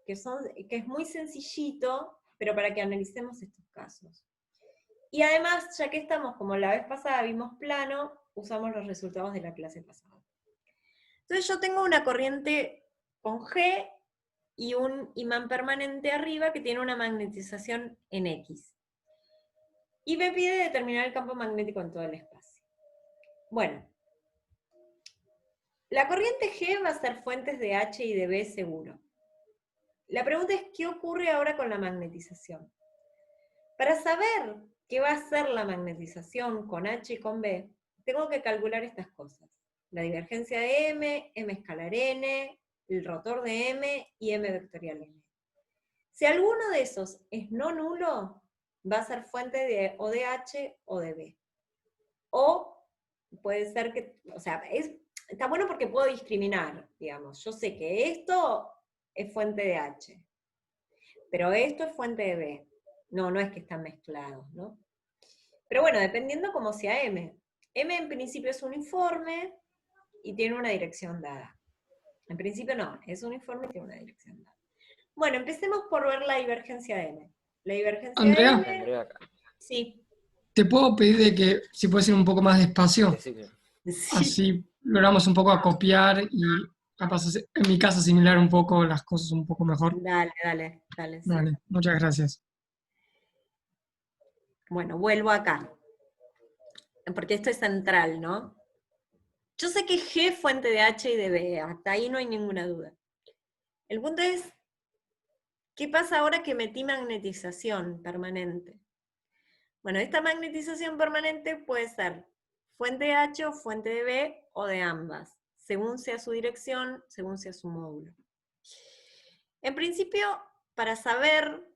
que es muy sencillito, pero para que analicemos estos casos. Y además, ya que estamos, como la vez pasada vimos plano, usamos los resultados de la clase pasada. Entonces yo tengo una corriente con G y un imán permanente arriba que tiene una magnetización en X. Y me pide determinar el campo magnético en todo el espacio. Bueno, la corriente G va a ser fuentes de H y de B seguro. La pregunta es, ¿qué ocurre ahora con la magnetización? Para saber qué va a ser la magnetización con H y con B, tengo que calcular estas cosas. La divergencia de M, M escalar N, el rotor de M y M vectorial N. Si alguno de esos es no nulo, va a ser fuente de o de H o de B. O puede ser que, o sea, está bueno porque puedo discriminar, digamos. Yo sé que esto es fuente de H, pero esto es fuente de B. No es que están mezclados, ¿no? Pero bueno, dependiendo cómo sea M. M en principio es uniforme y tiene una dirección dada. En principio no, es uniforme y tiene una dirección dada. Bueno, empecemos por ver la divergencia de M. La divergencia Andrea. de M... Sí. ¿Te puedo pedir de que si puedes ir un poco más despacio? Sí. Así logramos un poco a copiar y capaz, en mi caso, asimilar un poco las cosas un poco mejor. Dale. Sí. Dale, muchas gracias. Bueno, vuelvo acá. Porque esto es central, ¿no? Yo sé que G es fuente de H y de B, hasta ahí no hay ninguna duda. El punto es, ¿qué pasa ahora que metí magnetización permanente? Bueno, esta magnetización permanente puede ser fuente de H o fuente de B o de ambas, según sea su dirección, según sea su módulo. En principio, para saber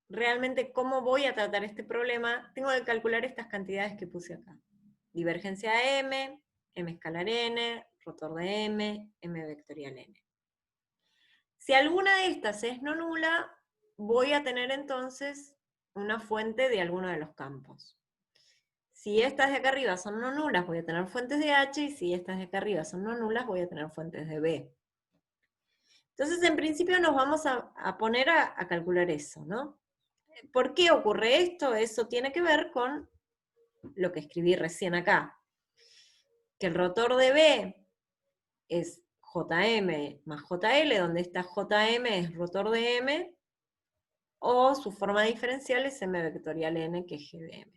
realmente cómo voy a tratar este problema, tengo que calcular estas cantidades que puse acá. Divergencia de M, M escalar N, rotor de M, M vectorial N. Si alguna de estas es no nula, voy a tener entonces una fuente de alguno de los campos. Si estas de acá arriba son no nulas, voy a tener fuentes de H, y si estas de acá arriba son no nulas, voy a tener fuentes de B. Entonces, en principio nos vamos a poner a calcular eso, ¿no? ¿Por qué ocurre esto? Eso tiene que ver con lo que escribí recién acá. Que el rotor de B es JM más JL, donde esta JM es rotor de M, o su forma diferencial es M vectorial N, que es GM.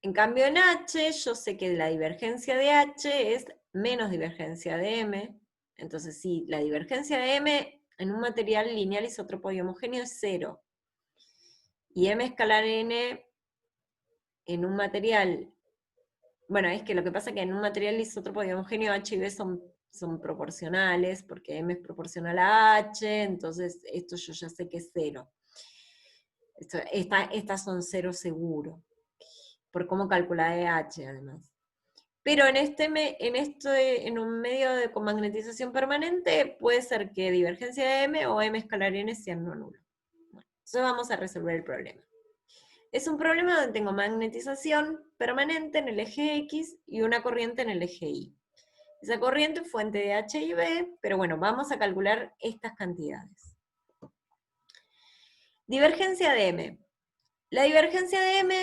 En cambio en H, yo sé que la divergencia de H es menos divergencia de M, entonces sí, la divergencia de M en un material lineal isótropo y homogéneo es 0. Y M escalar N en un material, bueno, es que lo que pasa es que en un material isótropo y homogéneo H y B son proporcionales, porque M es proporcional a H, entonces esto yo ya sé que es 0. Estas son 0 seguro, por cómo calculé H además. Pero en un medio con magnetización permanente, puede ser que divergencia de M o M escalar N sean no nulos. Bueno, entonces vamos a resolver el problema. Es un problema donde tengo magnetización permanente en el eje X y una corriente en el eje Y. Esa corriente es fuente de H y B, pero bueno, vamos a calcular estas cantidades. Divergencia de M. La divergencia de M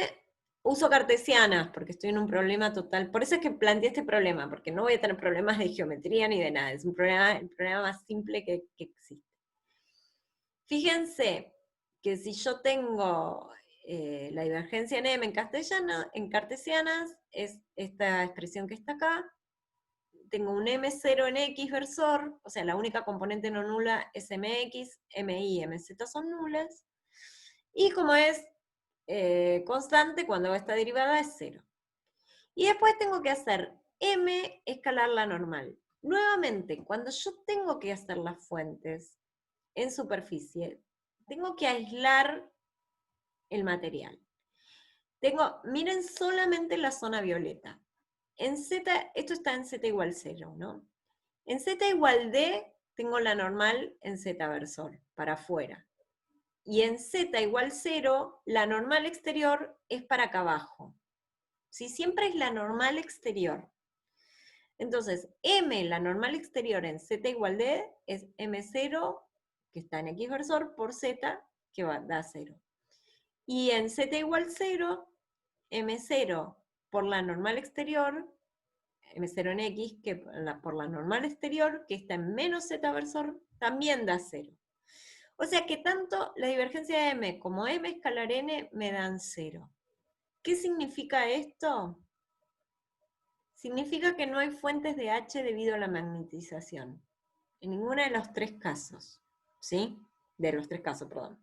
uso cartesianas, porque estoy en un problema total. Por eso es que planteé este problema, porque no voy a tener problemas de geometría ni de nada. Es el problema más simple que existe. Fíjense que si yo tengo la divergencia en M en cartesianas, es esta expresión que está acá. Tengo un M0 en X versor, o sea, la única componente no nula es MX, MY y MZ son nulas. Y como es constante, cuando esta derivada es 0. Y después tengo que hacer M escalar la normal. Nuevamente, cuando yo tengo que hacer las fuentes en superficie, tengo que aislar el material. Miren solamente la zona violeta. En Z, esto está en Z igual 0, ¿no? En Z igual D, tengo la normal en Z versor, para afuera. Y en Z igual 0, la normal exterior es para acá abajo. ¿Sí? Siempre es la normal exterior. Entonces, M, la normal exterior en Z igual D, es M0, que está en X versor, por Z, que da 0. Y en Z igual 0, M0 por la normal exterior, M0 en X, que por la normal exterior, que está en menos Z versor, también da 0. O sea que tanto la divergencia de M como M escalar N me dan 0. ¿Qué significa esto? Significa que no hay fuentes de H debido a la magnetización. En ninguno de los tres casos. ¿Sí? De los tres casos, perdón.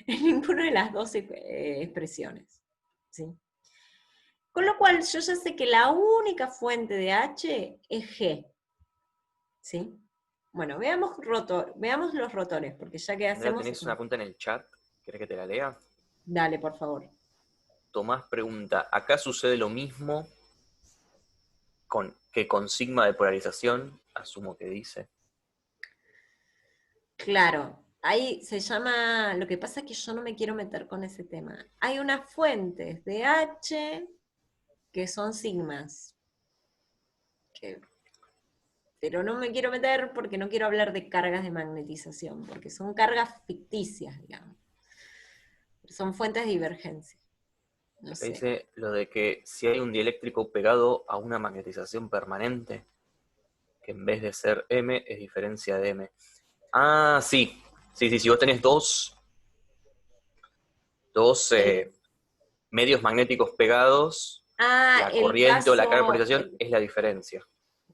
En ninguna de las dos expresiones. ¿Sí? Con lo cual, yo ya sé que la única fuente de H es G. ¿Sí? Bueno, veamos los rotores, porque ya que Andrea, hacemos... tenés una pregunta en el chat. ¿Querés que te la lea? Dale, por favor. Tomás pregunta, ¿acá sucede lo mismo que con sigma de polarización? Asumo que dice. Claro, ahí se llama, lo que pasa es que yo no me quiero meter con ese tema. Hay unas fuentes de H que son sigmas, pero no me quiero meter porque no quiero hablar de cargas de magnetización, porque son cargas ficticias, digamos. Son fuentes de divergencia. No Acá sé. dice lo de que si hay un dieléctrico pegado a una magnetización permanente, que en vez de ser M es diferencia de M. Ah, sí. Sí, si vos tenés dos medios magnéticos pegados, la El corriente o la carga de caso, polarización es la diferencia.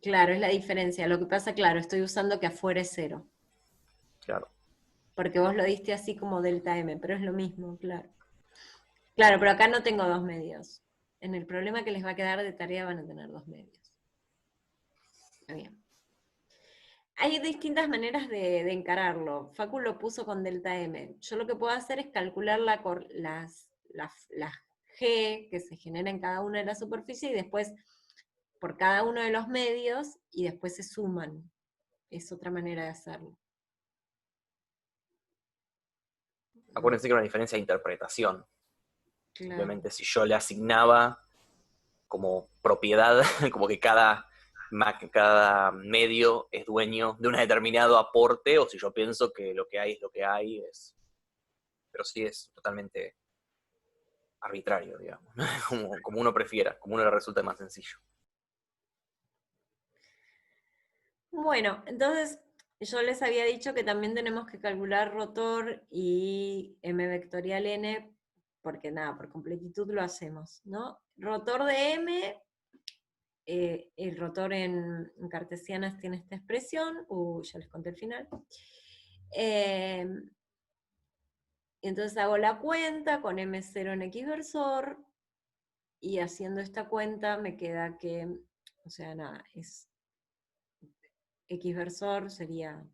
claro, es la diferencia. Lo que pasa, claro, estoy usando que afuera es 0. Claro. Porque vos lo diste así como delta M, pero es lo mismo, claro. Claro, pero acá no tengo dos medios. En el problema que les va a quedar de tarea van a tener dos medios. Está bien. Hay distintas maneras de encararlo. Facu lo puso con delta M. Yo lo que puedo hacer es calcular las G que se genera en cada una de las superficies y después por cada uno de los medios y después se suman. Es otra manera de hacerlo. Acuérdense que era una diferencia de interpretación. Claro. Simplemente si yo le asignaba como propiedad, como que cada medio es dueño de un determinado aporte, o si yo pienso que lo que hay es lo que hay, pero sí es totalmente arbitrario, digamos, como uno prefiera, como uno le resulta más sencillo. Bueno, entonces yo les había dicho que también tenemos que calcular rotor y M vectorial N, porque nada, por completitud lo hacemos, ¿no? Rotor de M, el rotor en cartesianas tiene esta expresión, ya les conté el final. Entonces hago la cuenta con M0 en X versor, y haciendo esta cuenta me queda que, o sea, nada, es X versor sería,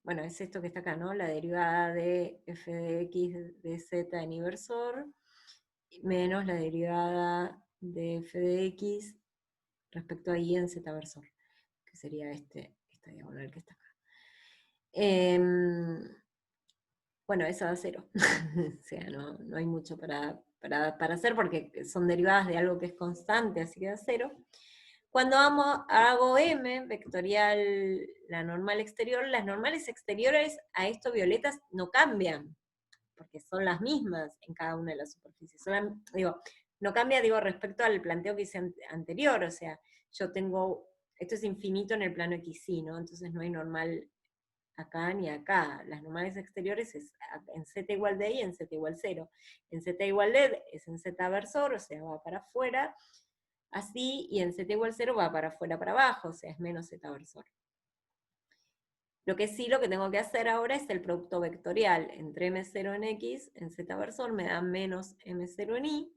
bueno, es esto que está acá, ¿no? La derivada de f de x de z en inversor, menos la derivada de f de x respecto a y en z versor, que sería esta diagonal que está acá. Bueno, esa da 0. O sea, no hay mucho para hacer porque son derivadas de algo que es constante, así que da 0. Cuando hago M, vectorial, la normal exterior, las normales exteriores a esto violetas no cambian, porque son las mismas en cada una de las superficies. No cambia, respecto al planteo que hice anterior, o sea, yo tengo, esto es infinito en el plano XY, ¿no? Entonces no hay normal acá ni acá. Las normales exteriores es en Z igual D y en Z igual 0. En Z igual D es en Z versor, o sea, va para afuera, así, y en Z igual 0 va para afuera, para abajo, o sea, es menos Z versor. Lo que tengo que hacer ahora es el producto vectorial entre M0 en X, en Z versor, me da menos M0 en Y,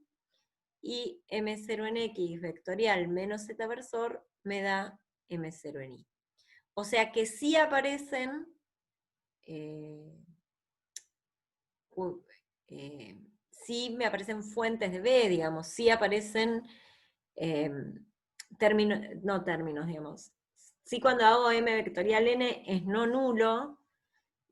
y M0 en X vectorial menos Z versor me da M0 en I. O sea que sí aparecen sí me aparecen fuentes de B, digamos, sí aparecen términos, digamos. Sí, cuando hago M vectorial N es no nulo,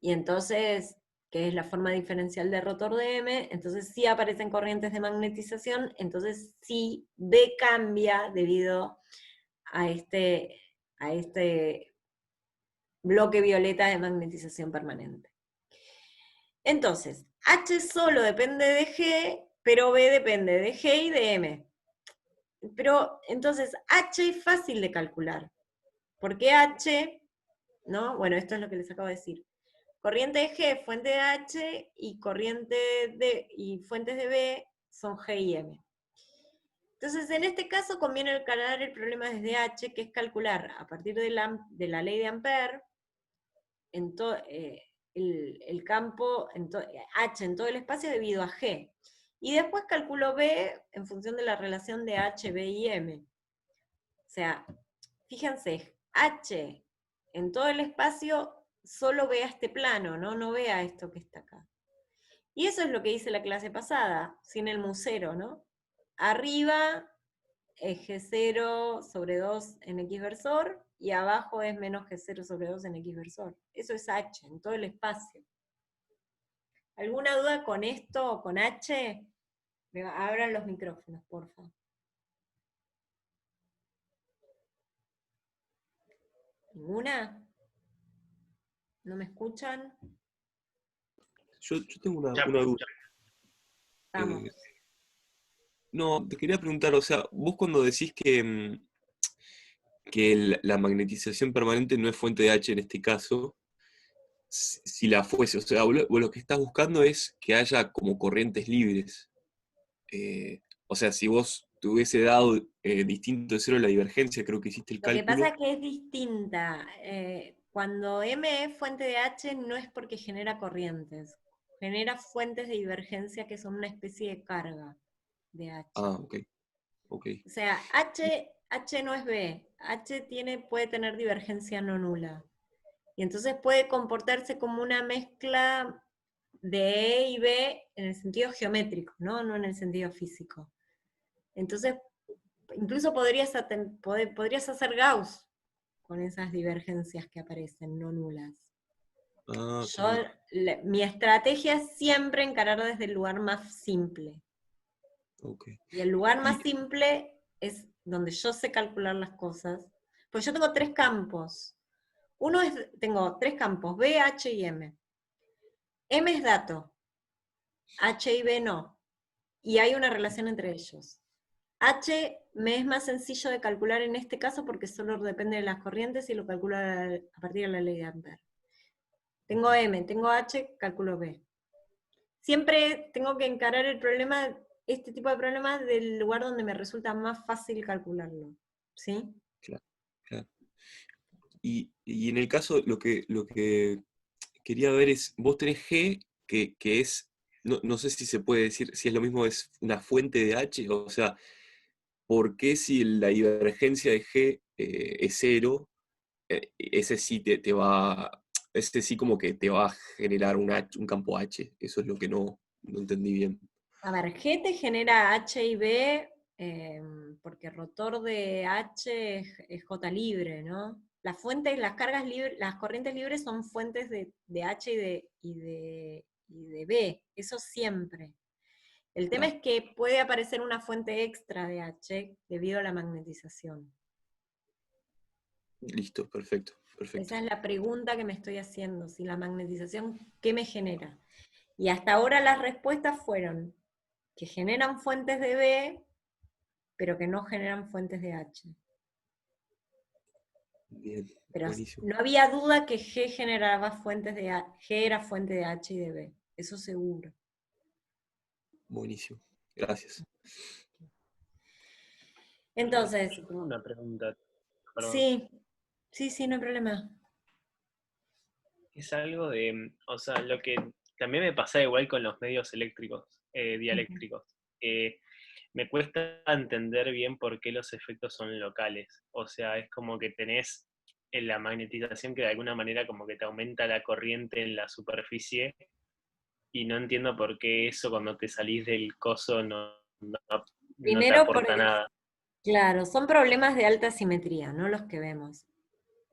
y entonces, que es la forma diferencial de rotor de M, entonces sí aparecen corrientes de magnetización, entonces sí B cambia debido a este bloque violeta de magnetización permanente. Entonces, H solo depende de G, pero B depende de G y de M. Pero entonces H es fácil de calcular, porque H, ¿no? Bueno, esto es lo que les acabo de decir. Corriente de G, fuente de H, y fuentes de B son G y M. Entonces, en este caso conviene encarar el problema desde H, que es calcular a partir de la ley de Ampère el campo H en todo el espacio debido a G. Y después calculo B en función de la relación de H, B y M. O sea, fíjense, H en todo el espacio solo vea este plano, ¿no? No vea esto que está acá. Y eso es lo que hice la clase pasada, sin el musero, ¿no? Arriba es G0 sobre 2 en X versor, y abajo es menos G0 sobre 2 en X versor. Eso es H, en todo el espacio. ¿Alguna duda con esto o con H? Abran los micrófonos, por favor. ¿Ninguna? ¿No me escuchan? Yo tengo Ya, una duda. Vamos. No, te quería preguntar, o sea, vos cuando decís que la magnetización permanente no es fuente de H en este caso, si la fuese, o sea, vos lo que estás buscando es que haya como corrientes libres. O sea, si vos te hubiese dado distinto de cero la divergencia, creo que hiciste el Lo que pasa cálculo. es que es distinta. Cuando M es fuente de H no es porque genera corrientes, genera fuentes de divergencia que son una especie de carga de H. Ah, ok, ok. O sea, H no es B, H puede tener divergencia no nula. Y entonces puede comportarse como una mezcla de E y B en el sentido geométrico, ¿no? No en el sentido físico. Entonces, incluso podrías hacer Gauss con esas divergencias que aparecen no nulas. Ah, Mi estrategia es siempre encarar desde el lugar más simple. ok. Y el lugar Y, más simple es donde yo sé calcular las cosas. Pues yo tengo tres campos. Tengo tres campos, B, H y M. M es dato, H y B no. Y hay una relación entre ellos. H me es más sencillo de calcular en este caso porque solo depende de las corrientes y lo calculo a partir de la ley de Ampère. Tengo M, tengo H, calculo B. Siempre tengo que encarar este tipo de problemas del lugar donde me resulta más fácil calcularlo. ¿Sí? claro, claro. Y en el caso, lo que quería ver es, vos tenés G, que es, no sé si se puede decir, si es lo mismo, es una fuente de H, o sea, ¿por qué si la divergencia de G es cero, ese sí ese sí como que te va a generar un campo H? Eso es lo que no entendí bien. A ver, G te genera H y B porque rotor de H es J libre, ¿no? Las fuentes, las cargas libres, las corrientes libres son fuentes de H y de B, eso siempre. El tema Claro. es que puede aparecer una fuente extra de H debido a la magnetización. Listo, perfecto, perfecto. Esa es la pregunta que me estoy haciendo, si la magnetización, ¿qué me genera? Y hasta ahora las respuestas fueron que generan fuentes de B, pero que no generan fuentes de H. Bien, Pero buenísimo, no había duda que G generaba G era fuente de H y de B, eso seguro. buenísimo. Gracias. Entonces, yo tengo una pregunta, perdón. sí, no hay problema. Es algo de, o sea, lo que también me pasa igual con los medios eléctricos, Ujú. dieléctricos. Eh, me cuesta entender bien por qué los efectos son locales. O sea, es como que tenés en la magnetización que de alguna manera como que te aumenta la corriente en la superficie y no entiendo por qué eso cuando te salís del coso no te Primero aporta porque, nada. claro, son problemas de alta simetría, no los que vemos.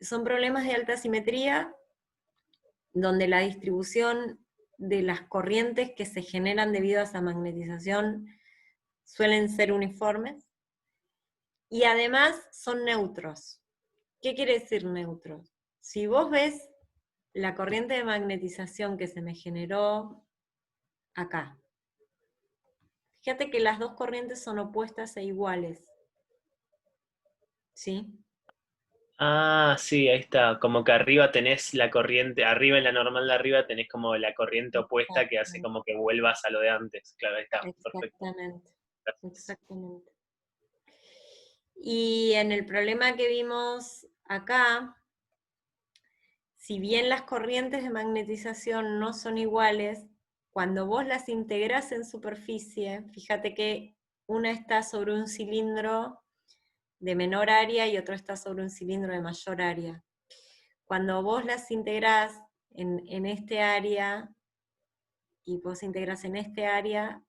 Son problemas de alta simetría donde la distribución de las corrientes que se generan debido a esa magnetización suelen ser uniformes, y además son neutros. ¿Qué quiere decir neutros? Si vos ves la corriente de magnetización que se me generó acá, fíjate que las dos corrientes son opuestas e iguales, ¿sí? Ah, sí, ahí está. Como que arriba tenés la corriente, arriba en la normal de arriba tenés como la corriente opuesta que hace como que vuelvas a lo de antes. Claro, ahí está, perfecto. Exactamente, Gracias. exactamente. Y en el problema que vimos acá, si bien las corrientes de magnetización no son iguales, cuando vos las integrás en superficie, fíjate que una está sobre un cilindro de menor área y otro está sobre un cilindro de mayor área. Cuando vos las integrás en este área y vos integrás en este área,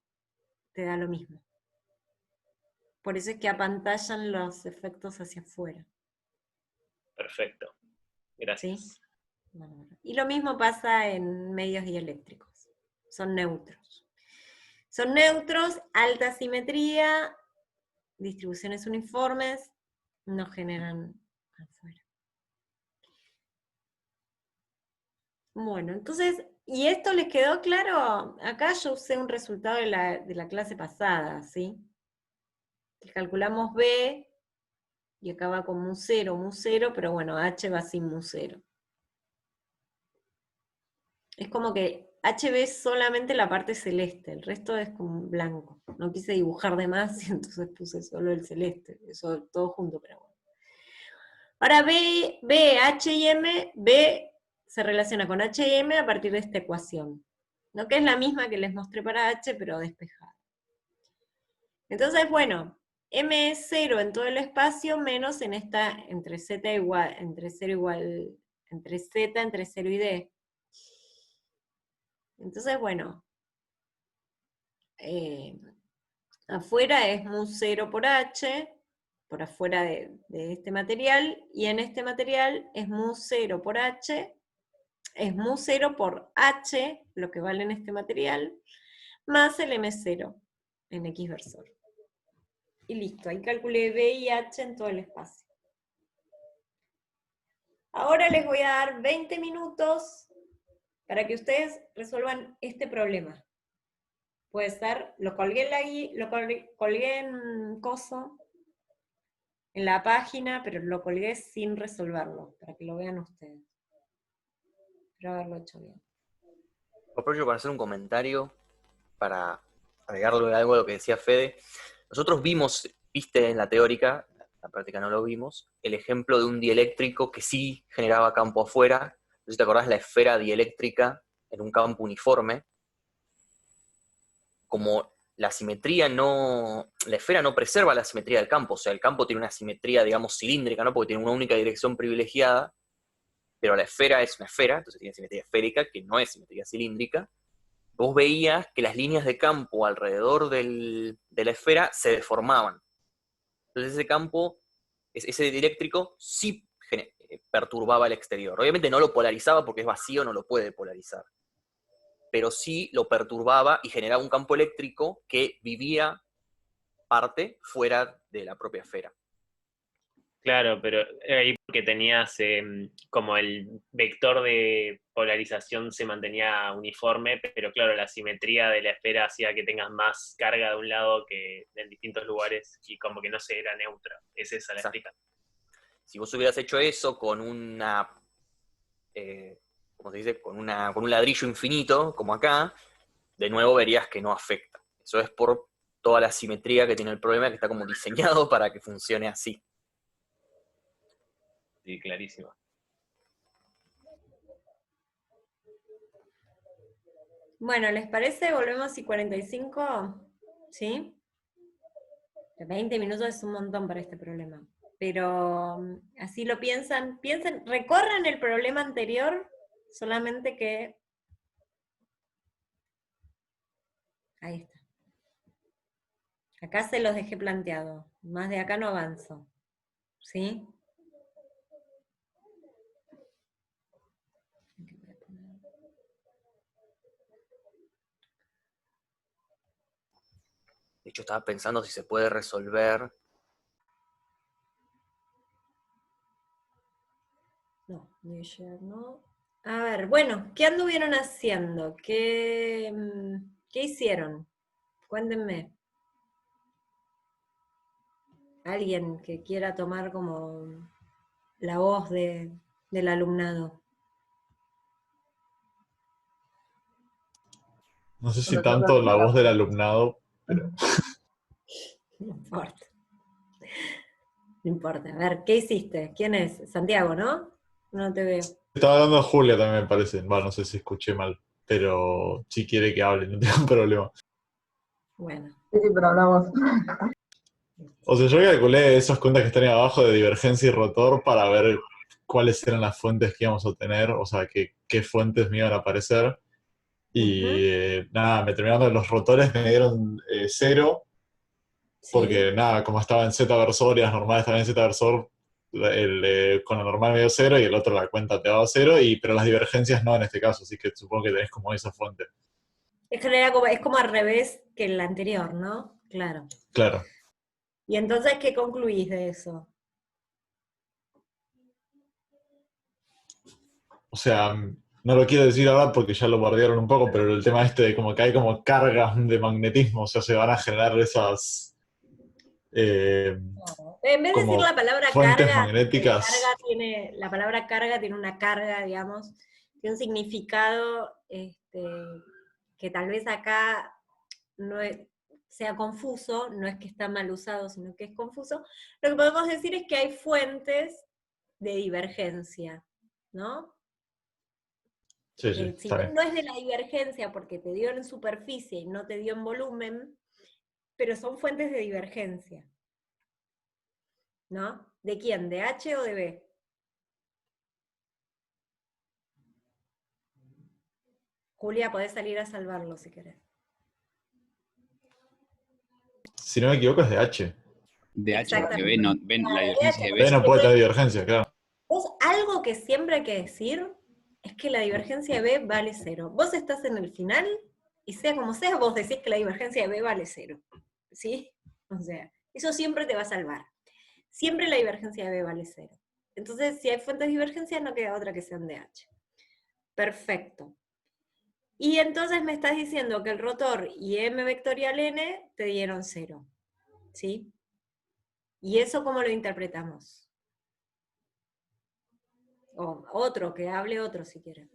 te da lo mismo. Por eso es que apantallan los efectos hacia afuera. Perfecto. ¿Sí? Gracias. Y lo mismo pasa en medios dieléctricos. Son neutros. Son neutros, alta simetría, distribuciones uniformes, no generan afuera. Bueno, entonces, ¿y esto les quedó claro? Acá yo usé un resultado de la clase pasada, ¿sí? Que calculamos B, y acá va con mu 0, pero bueno, H va sin mu 0. Es como que H ve solamente la parte celeste, el resto es como blanco. No quise dibujar de más y entonces puse solo el celeste, eso todo junto, pero bueno. Ahora B, H y M, B se relaciona con H y M a partir de esta ecuación, ¿no? Que es la misma que les mostré para H, pero despejada. Entonces, bueno, M es 0 en todo el espacio, menos en esta, entre Z igual, entre 0 igual, entre Z, entre 0 y D. Entonces, bueno, afuera es mu 0 por H, por afuera de este material, y en este material es mu 0 por H, es mu 0 por H, lo que vale en este material, más el M0 en X versor. Y listo, ahí calculé B y H en todo el espacio. Ahora les voy a dar 20 minutos para que ustedes resuelvan este problema. Puede ser, lo colgué en la guía, colgué en coso, en la página, pero lo colgué sin resolverlo, para que lo vean ustedes. Espero haberlo hecho bien. Aprovecho para hacer un comentario, para agregarle algo a lo que decía Fede. Nosotros viste en la teórica, en la práctica no lo vimos, el ejemplo de un dieléctrico que sí generaba campo afuera. No sé si te acordás, la esfera dieléctrica en un campo uniforme. Como la esfera no preserva la simetría del campo, o sea, el campo tiene una simetría, digamos, cilíndrica, ¿no? Porque tiene una única dirección privilegiada, pero la esfera es una esfera, entonces tiene simetría esférica, que no es simetría cilíndrica. Vos veías que las líneas de campo alrededor de la esfera se deformaban. Entonces ese campo, ese dieléctrico, sí perturbaba el exterior. Obviamente no lo polarizaba porque es vacío, no lo puede polarizar. Pero sí lo perturbaba y generaba un campo eléctrico que vivía parte fuera de la propia esfera. Claro, pero ahí porque tenías como el vector de polarización se mantenía uniforme, pero claro, la simetría de la esfera hacía que tengas más carga de un lado que en distintos lugares y como que no se era neutra. Es esa la explicación. Si vos hubieras hecho eso con una, ¿cómo se dice? Con un ladrillo infinito, como acá, de nuevo verías que no afecta. Eso es por toda la simetría que tiene el problema, que está como diseñado para que funcione así. Sí, clarísimo. Bueno, ¿les parece? Volvemos y 45, ¿sí? 20 minutos es un montón para este problema. Pero así lo piensan, recorran el problema anterior, solamente que... Ahí está. Acá se los dejé planteado. Más de acá no avanzo. ¿Sí? De hecho, estaba pensando si se puede resolver. No, no. A ver, bueno, ¿qué anduvieron haciendo? ¿Qué hicieron? Cuéntenme. Alguien que quiera tomar como la voz del alumnado. No sé si tanto la voz del alumnado, pero No importa. No importa. A ver, ¿qué hiciste? ¿Quién es? Santiago, ¿no? No te veo. estaba hablando de Julia también, me parece. Bueno, no sé si escuché mal, pero si quiere que hable, no tengo problema. Bueno. Sí, pero hablamos. O sea, yo calculé esas cuentas que están ahí abajo de divergencia y rotor para ver cuáles eran las fuentes que íbamos a tener, o sea, qué fuentes me iban a aparecer. Y nada, me terminaron los rotores, me dieron 0, Sí. porque nada, como estaba en Z-versor y las normales estaban en Z-versor, con la normal me dio 0 y el otro la cuenta te daba 0, pero las divergencias no en este caso, así que supongo que tenés como esa fuente. Es como al revés que el anterior, ¿no? Claro. Claro. ¿Y entonces qué concluís de eso? O sea, no lo quiero decir ahora porque ya lo bardearon un poco, pero el tema de como que hay como cargas de magnetismo, o sea, se van a generar esas En vez de decir como la palabra fuentes carga, magnéticas. la palabra carga tiene una carga, digamos, tiene un significado que tal vez acá no sea confuso, no es que está mal usado, sino que es confuso. Lo que podemos decir es que hay fuentes de divergencia, ¿no? Sí, sí, Si está bien bien. no es de la divergencia porque te dio en superficie y no te dio en volumen, pero son fuentes de divergencia. ¿No? ¿De quién? ¿De H o de B? Julia, podés salir a salvarlo si querés. Si no me equivoco es de H. De H, porque Exactamente. B no, B, la divergencia de B B es no puede tener divergencia, claro. Vos, algo que siempre hay que decir es que la divergencia de B vale 0. Vos estás en el final y sea como sea, vos decís que la divergencia de B vale 0. ¿Sí? O sea, eso siempre te va a salvar. Siempre la divergencia de B vale 0. Entonces, si hay fuentes de divergencia, no queda otra que sean de H. Perfecto. Y entonces me estás diciendo que el rotor y M vectorial n te dieron 0. ¿Sí? ¿Y eso cómo lo interpretamos? O otro, que hable otro si quiere.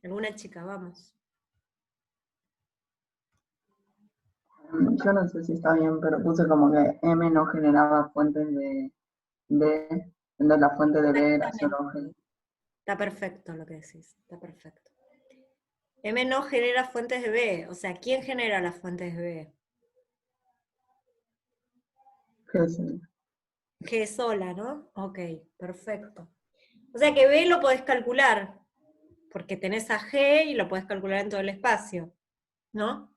¿Alguna chica? Vamos. Yo no sé si está bien, pero puse como que M no generaba fuentes de D, entonces la fuente de B era solo G. Está perfecto lo que decís, está perfecto. M no genera fuentes de B, o sea, ¿quién genera las fuentes de B? G sí. G sola, ¿no? Ok, perfecto. O sea que B lo podés calcular, porque tenés a G y lo podés calcular en todo el espacio, ¿no?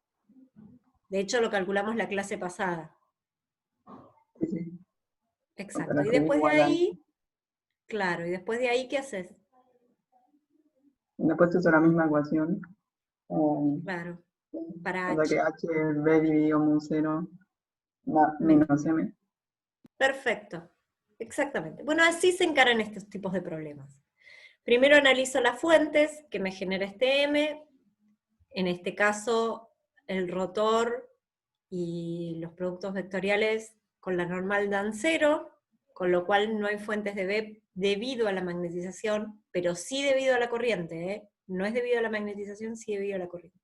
De hecho, lo calculamos la clase pasada. Sí, sí. Exacto. Pero Y G después de igual a- ahí, claro, y después de ahí, ¿qué haces? Después uso la misma ecuación. Claro, para O sea que H. HB dividido mu 0 menos M. Perfecto, exactamente. Bueno, así se encaran estos tipos de problemas. Primero analizo las fuentes que me genera este M, en este caso el rotor y los productos vectoriales con la normal dan 0, con lo cual no hay fuentes de B debido a la magnetización, pero sí debido a la corriente, ¿eh? No es debido a la magnetización, sí debido a la corriente.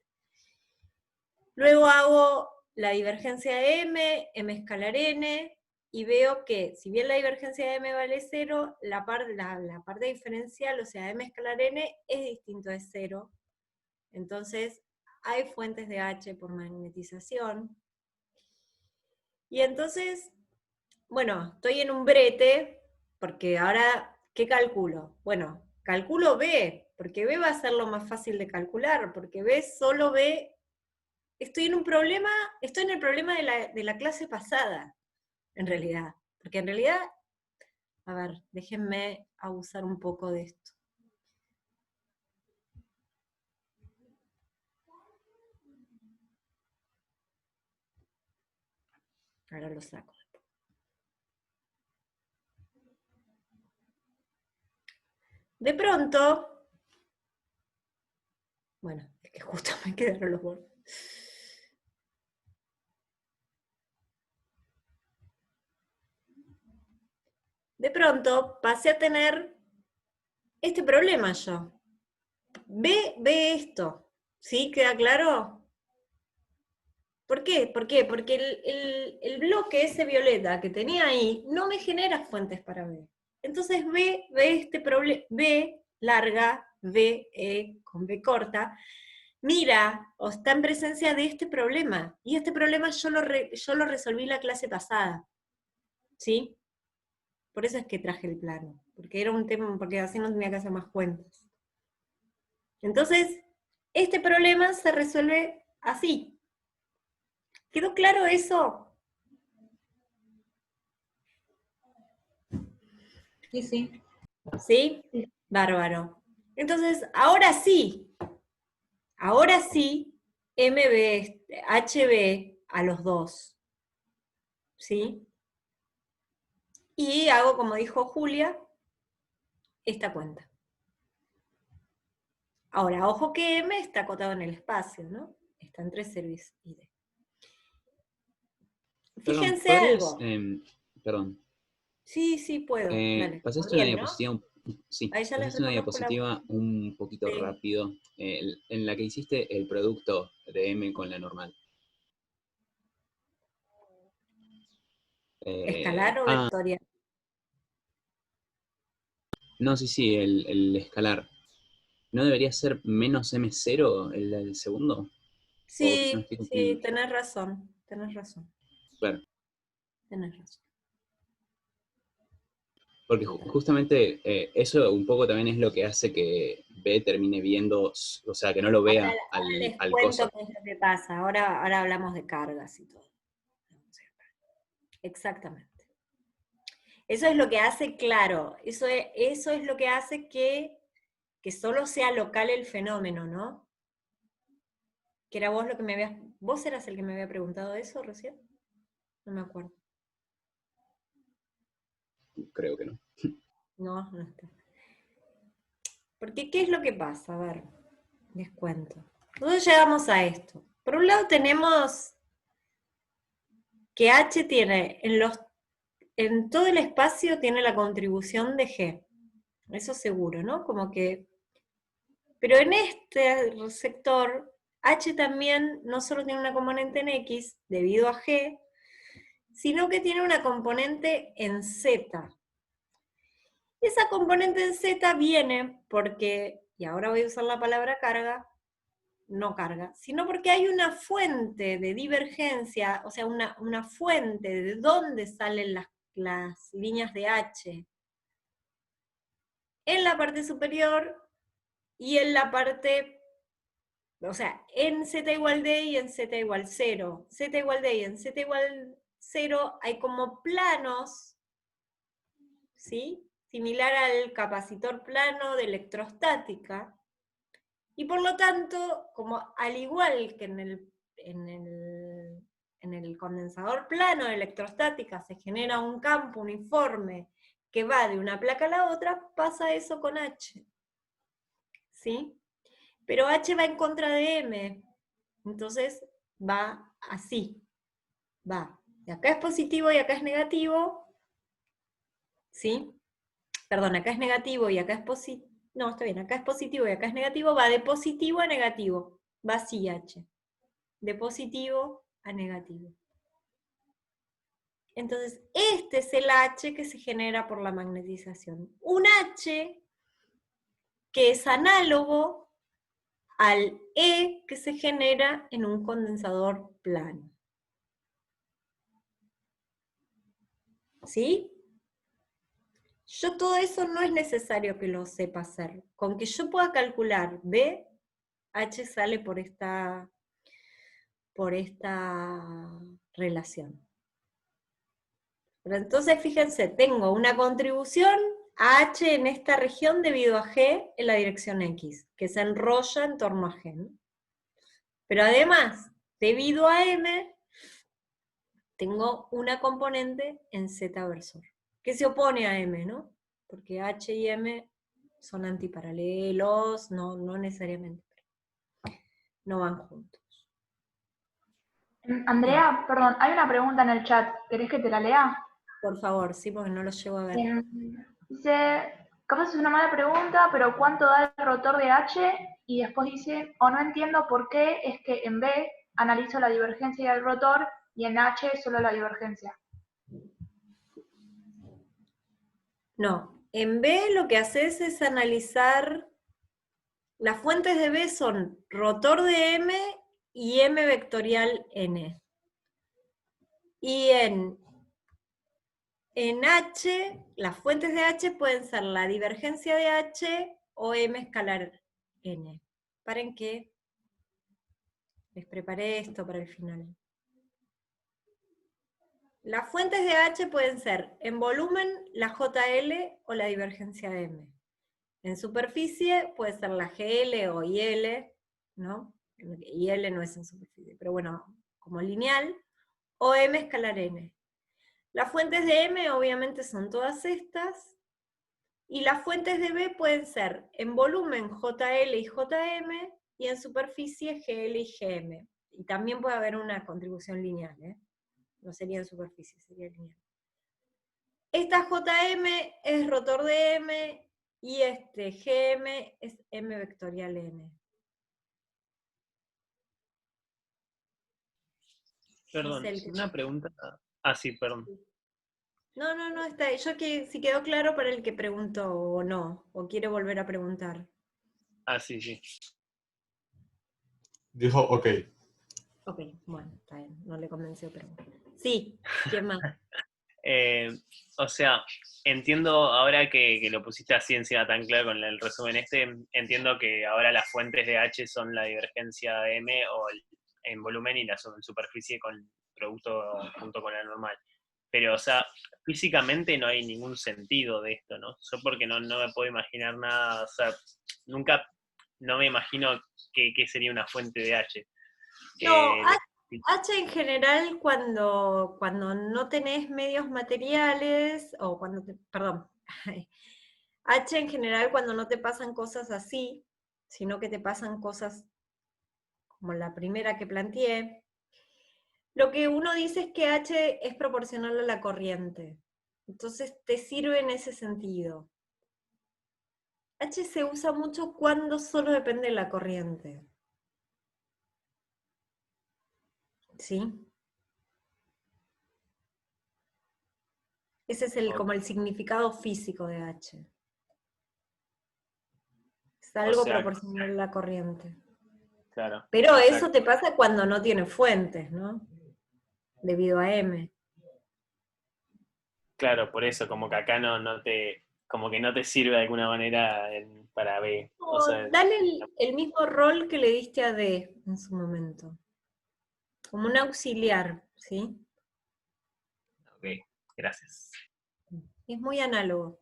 Luego hago la divergencia de M escalar n, y veo que, si bien la divergencia de M vale 0, la parte diferencial, o sea, M escalar n, es distinto de 0. Entonces, hay fuentes de H por magnetización. Y entonces, bueno, estoy en un brete, porque ahora, ¿qué calculo? Bueno, calculo B, porque B va a ser lo más fácil de calcular, porque B solo B, estoy en el problema de la clase pasada, en realidad. Porque en realidad, a ver, déjenme abusar un poco de esto. Ahora lo saco. De pronto, bueno, es que justo me quedaron los bordes. De pronto pasé a tener este problema yo. Ve esto, ¿sí? ¿Queda claro? ¿Por qué? ¿Por qué? Porque el bloque ese violeta que tenía ahí no me genera fuentes para B. Entonces ve este problema, B larga, B con B corta, mira, o está en presencia de este problema. Y este problema yo lo resolví la clase pasada. ¿Sí? Por eso es que traje el plano. Porque era un tema, porque así no tenía que hacer más cuentas. Entonces, este problema se resuelve así. ¿Quedó claro eso? Sí, sí. ¿Sí? Bárbaro. Entonces, ahora sí, MB, HB a los dos. ¿Sí? Y hago, como dijo Julia, esta cuenta. Ahora, ojo que M está acotado en el espacio, ¿no? Está entre 0 y D. Fíjense ¿podrías, algo. perdón, Sí, puedo. Dale. pasaste una Bien, ¿no? diapositiva, sí, Ahí ya les pasaste una reconozco la diapositiva voz. un poquito Sí. rápido, en la que hiciste el producto de M con la normal. ¿Escalar o vectorial? No, sí, el escalar. ¿No debería ser menos M0 el segundo? ¿O quizá me Sí, estoy confundiendo? tenés razón. Claro, Tenés razón. porque justamente eso un poco también es lo que hace que B termine viendo, o sea, que no lo vea Ahora les al cuento coso. qué es lo que pasa. Ahora hablamos de cargas y todo. Exactamente. Eso es lo que hace, claro, eso es lo que hace que solo sea local el fenómeno, ¿no? Que era vos lo que me habías... ¿Vos eras el que me había preguntado eso recién? No me acuerdo. Creo que no. No está. Porque, ¿qué es lo que pasa? A ver, les cuento. Nosotros llegamos a esto. Por un lado tenemos que H tiene, en todo el espacio tiene la contribución de G. Eso seguro, ¿no? Como que... Pero en este sector, H también no solo tiene una componente en X, debido a G, sino que tiene una componente en Z. Esa componente en Z viene porque, y ahora voy a usar la palabra carga, no carga, sino porque hay una fuente de divergencia, o sea, una fuente de dónde salen las líneas de H en la parte superior y en la parte, o sea, en Z igual D y en Z igual 0. Z igual D y en Z igual 0 hay como planos, ¿sí? Similar al capacitor plano de electrostática, y por lo tanto, como al igual que en el condensador plano de electrostática se genera un campo uniforme que va de una placa a la otra, pasa eso con H. ¿Sí? Pero H va en contra de M, entonces va así, va. Y acá es positivo y acá es negativo, ¿sí? Perdón, acá es negativo y acá es positivo. No, está bien, acá es positivo y acá es negativo, va de positivo a negativo, va así H. De positivo a negativo. Entonces, este es el H que se genera por la magnetización. Un H que es análogo al E que se genera en un condensador plano. ¿Sí? Yo todo eso no es necesario que lo sepa hacer. Con que yo pueda calcular B, H sale por esta relación. Pero entonces, fíjense, tengo una contribución a H en esta región debido a G en la dirección X, que se enrolla en torno a G, ¿no? Pero además, debido a M, tengo una componente en Z versor, que se opone a M, ¿no? Porque H y M son antiparalelos, no necesariamente, no van juntos. Andrea, perdón, hay una pregunta en el chat. ¿Querés que te la lea? Por favor, sí, porque no lo llevo a ver. Dice, capaz es una mala pregunta, pero ¿cuánto da el rotor de H? Y después dice, o no entiendo por qué es que en B analizo la divergencia del rotor y en H solo la divergencia. No, en B lo que haces es analizar, las fuentes de B son rotor de M y M vectorial N. Y en H, las fuentes de H pueden ser la divergencia de H o M escalar N. Paren que les preparé esto para el final. Las fuentes de H pueden ser en volumen la JL o la divergencia de M. En superficie puede ser la GL o IL, ¿no? IL no es en superficie, pero bueno, como lineal, o M escalar N. Las fuentes de M obviamente son todas estas, y las fuentes de B pueden ser en volumen JL y JM, y en superficie GL y GM. Y también puede haber una contribución lineal, ¿eh? No sería en superficie, sería lineal. Esta JM es rotor de M, y este GM es M vectorial N. Perdón, una pregunta. Ah, sí, perdón. No, está ahí. Yo que si quedó claro para el que preguntó o no, o quiere volver a preguntar. Ah, sí, sí. Dijo, ok. Ok, bueno, está bien, no le convenció, pero... Sí, ¿quién más? O sea, entiendo ahora que lo pusiste así encima tan claro con el resumen entiendo que ahora las fuentes de H son la divergencia de M o en volumen y la superficie con producto junto con la normal. Pero, o sea, físicamente no hay ningún sentido de esto, ¿no? Yo porque no me puedo imaginar nada, o sea, nunca, no me imagino qué sería una fuente de H. No, H en general cuando no tenés medios materiales, o cuando perdón, H en general cuando no te pasan cosas así, sino que te pasan cosas como la primera que planteé, lo que uno dice es que H es proporcional a la corriente. Entonces te sirve en ese sentido. H se usa mucho cuando solo depende de la corriente. ¿Sí? Ese es como el significado físico de H. Es algo proporcional a la corriente. Claro. Pero eso te pasa cuando no tiene fuentes, ¿no? Debido a M. Claro, por eso, como que acá como que no te sirve de alguna manera para B. No, O sea, dale el mismo rol que le diste a D en su momento. Como un auxiliar, ¿sí? ok, gracias. Es muy análogo.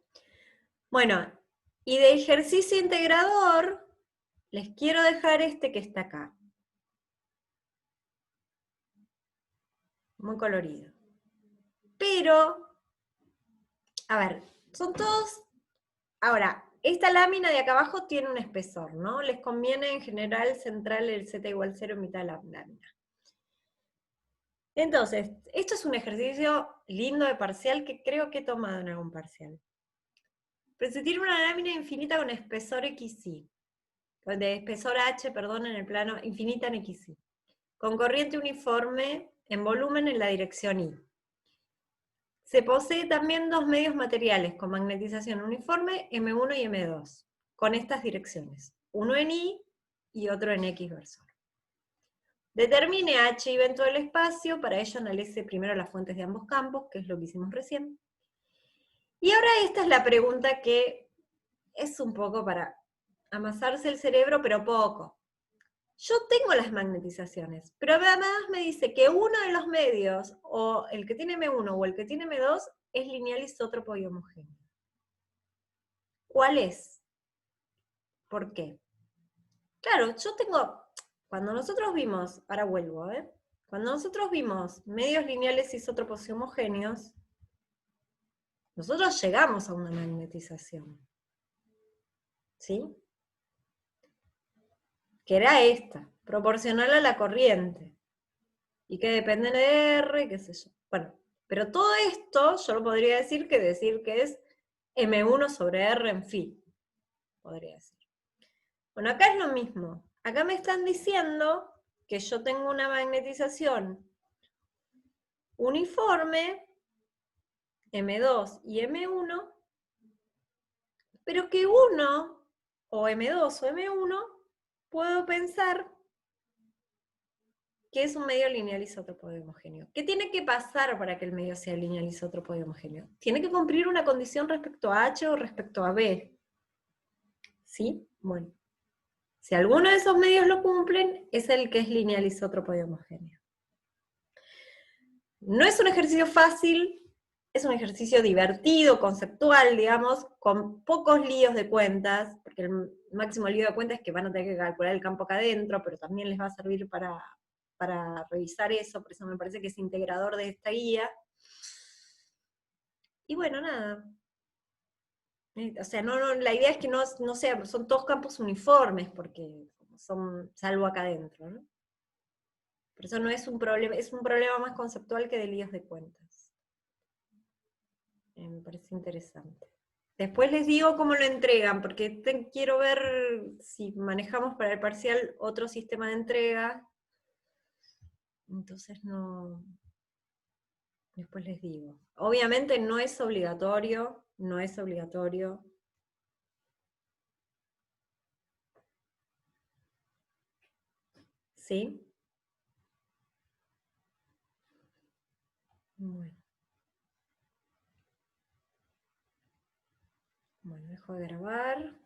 Bueno, y de ejercicio integrador, les quiero dejar este que está acá. Muy colorido. Pero, a ver, son todos... Ahora, esta lámina de acá abajo tiene un espesor, ¿no? Les conviene en general central el z igual 0 en mitad de la lámina. Entonces, esto es un ejercicio lindo de parcial que creo que he tomado en algún parcial. Pero si tiene una lámina infinita con espesor XY, de espesor H, perdón, en el plano infinita en XY, con corriente uniforme en volumen en la dirección Y. Se posee también dos medios materiales con magnetización uniforme, M1 y M2, con estas direcciones. Uno en Y y otro en X versor. Determine H y V en todo el espacio, para ello analice primero las fuentes de ambos campos, que es lo que hicimos recién. Y ahora esta es la pregunta que es un poco para amasarse el cerebro, pero poco. Yo tengo las magnetizaciones, pero además me dice que uno de los medios, o el que tiene M1 o el que tiene M2, es lineal isótropo y homogéneo. ¿Cuál es? ¿Por qué? Claro, yo tengo, cuando nosotros vimos, ahora vuelvo, cuando nosotros vimos medios lineales isótropos y homogéneos, nosotros llegamos a una magnetización. ¿Sí? Que era esta, proporcional a la corriente. Y que depende de R, qué sé yo. Bueno, pero todo esto yo lo podría decir que es M1 sobre R en phi. Podría decir. Bueno, acá es lo mismo. Acá me están diciendo que yo tengo una magnetización uniforme, M2 y M1, pero que uno, o M2 o M1, puedo pensar que es un medio lineal isótropo de homogéneo. ¿Qué tiene que pasar para que el medio sea lineal isótropo de homogéneo? Tiene que cumplir una condición respecto a H o respecto a B. ¿Sí? Bueno. Si alguno de esos medios lo cumplen, es el que es lineal isótropo de homogéneo. No es un ejercicio fácil, es un ejercicio divertido, conceptual, digamos, con pocos líos de cuentas, porque el máximo lío de cuentas es que van a tener que calcular el campo acá adentro, pero también les va a servir para revisar eso, por eso me parece que es integrador de esta guía. Y bueno, nada. O sea, la idea es que no sea, son todos campos uniformes, porque son, salvo acá adentro, ¿no? Por eso no es un problema más conceptual que de líos de cuentas. Me parece interesante. Después les digo cómo lo entregan, porque quiero ver si manejamos para el parcial otro sistema de entrega. Entonces no... Después les digo. Obviamente no es obligatorio, no es obligatorio. ¿Sí? Bueno. Bueno, dejo de grabar.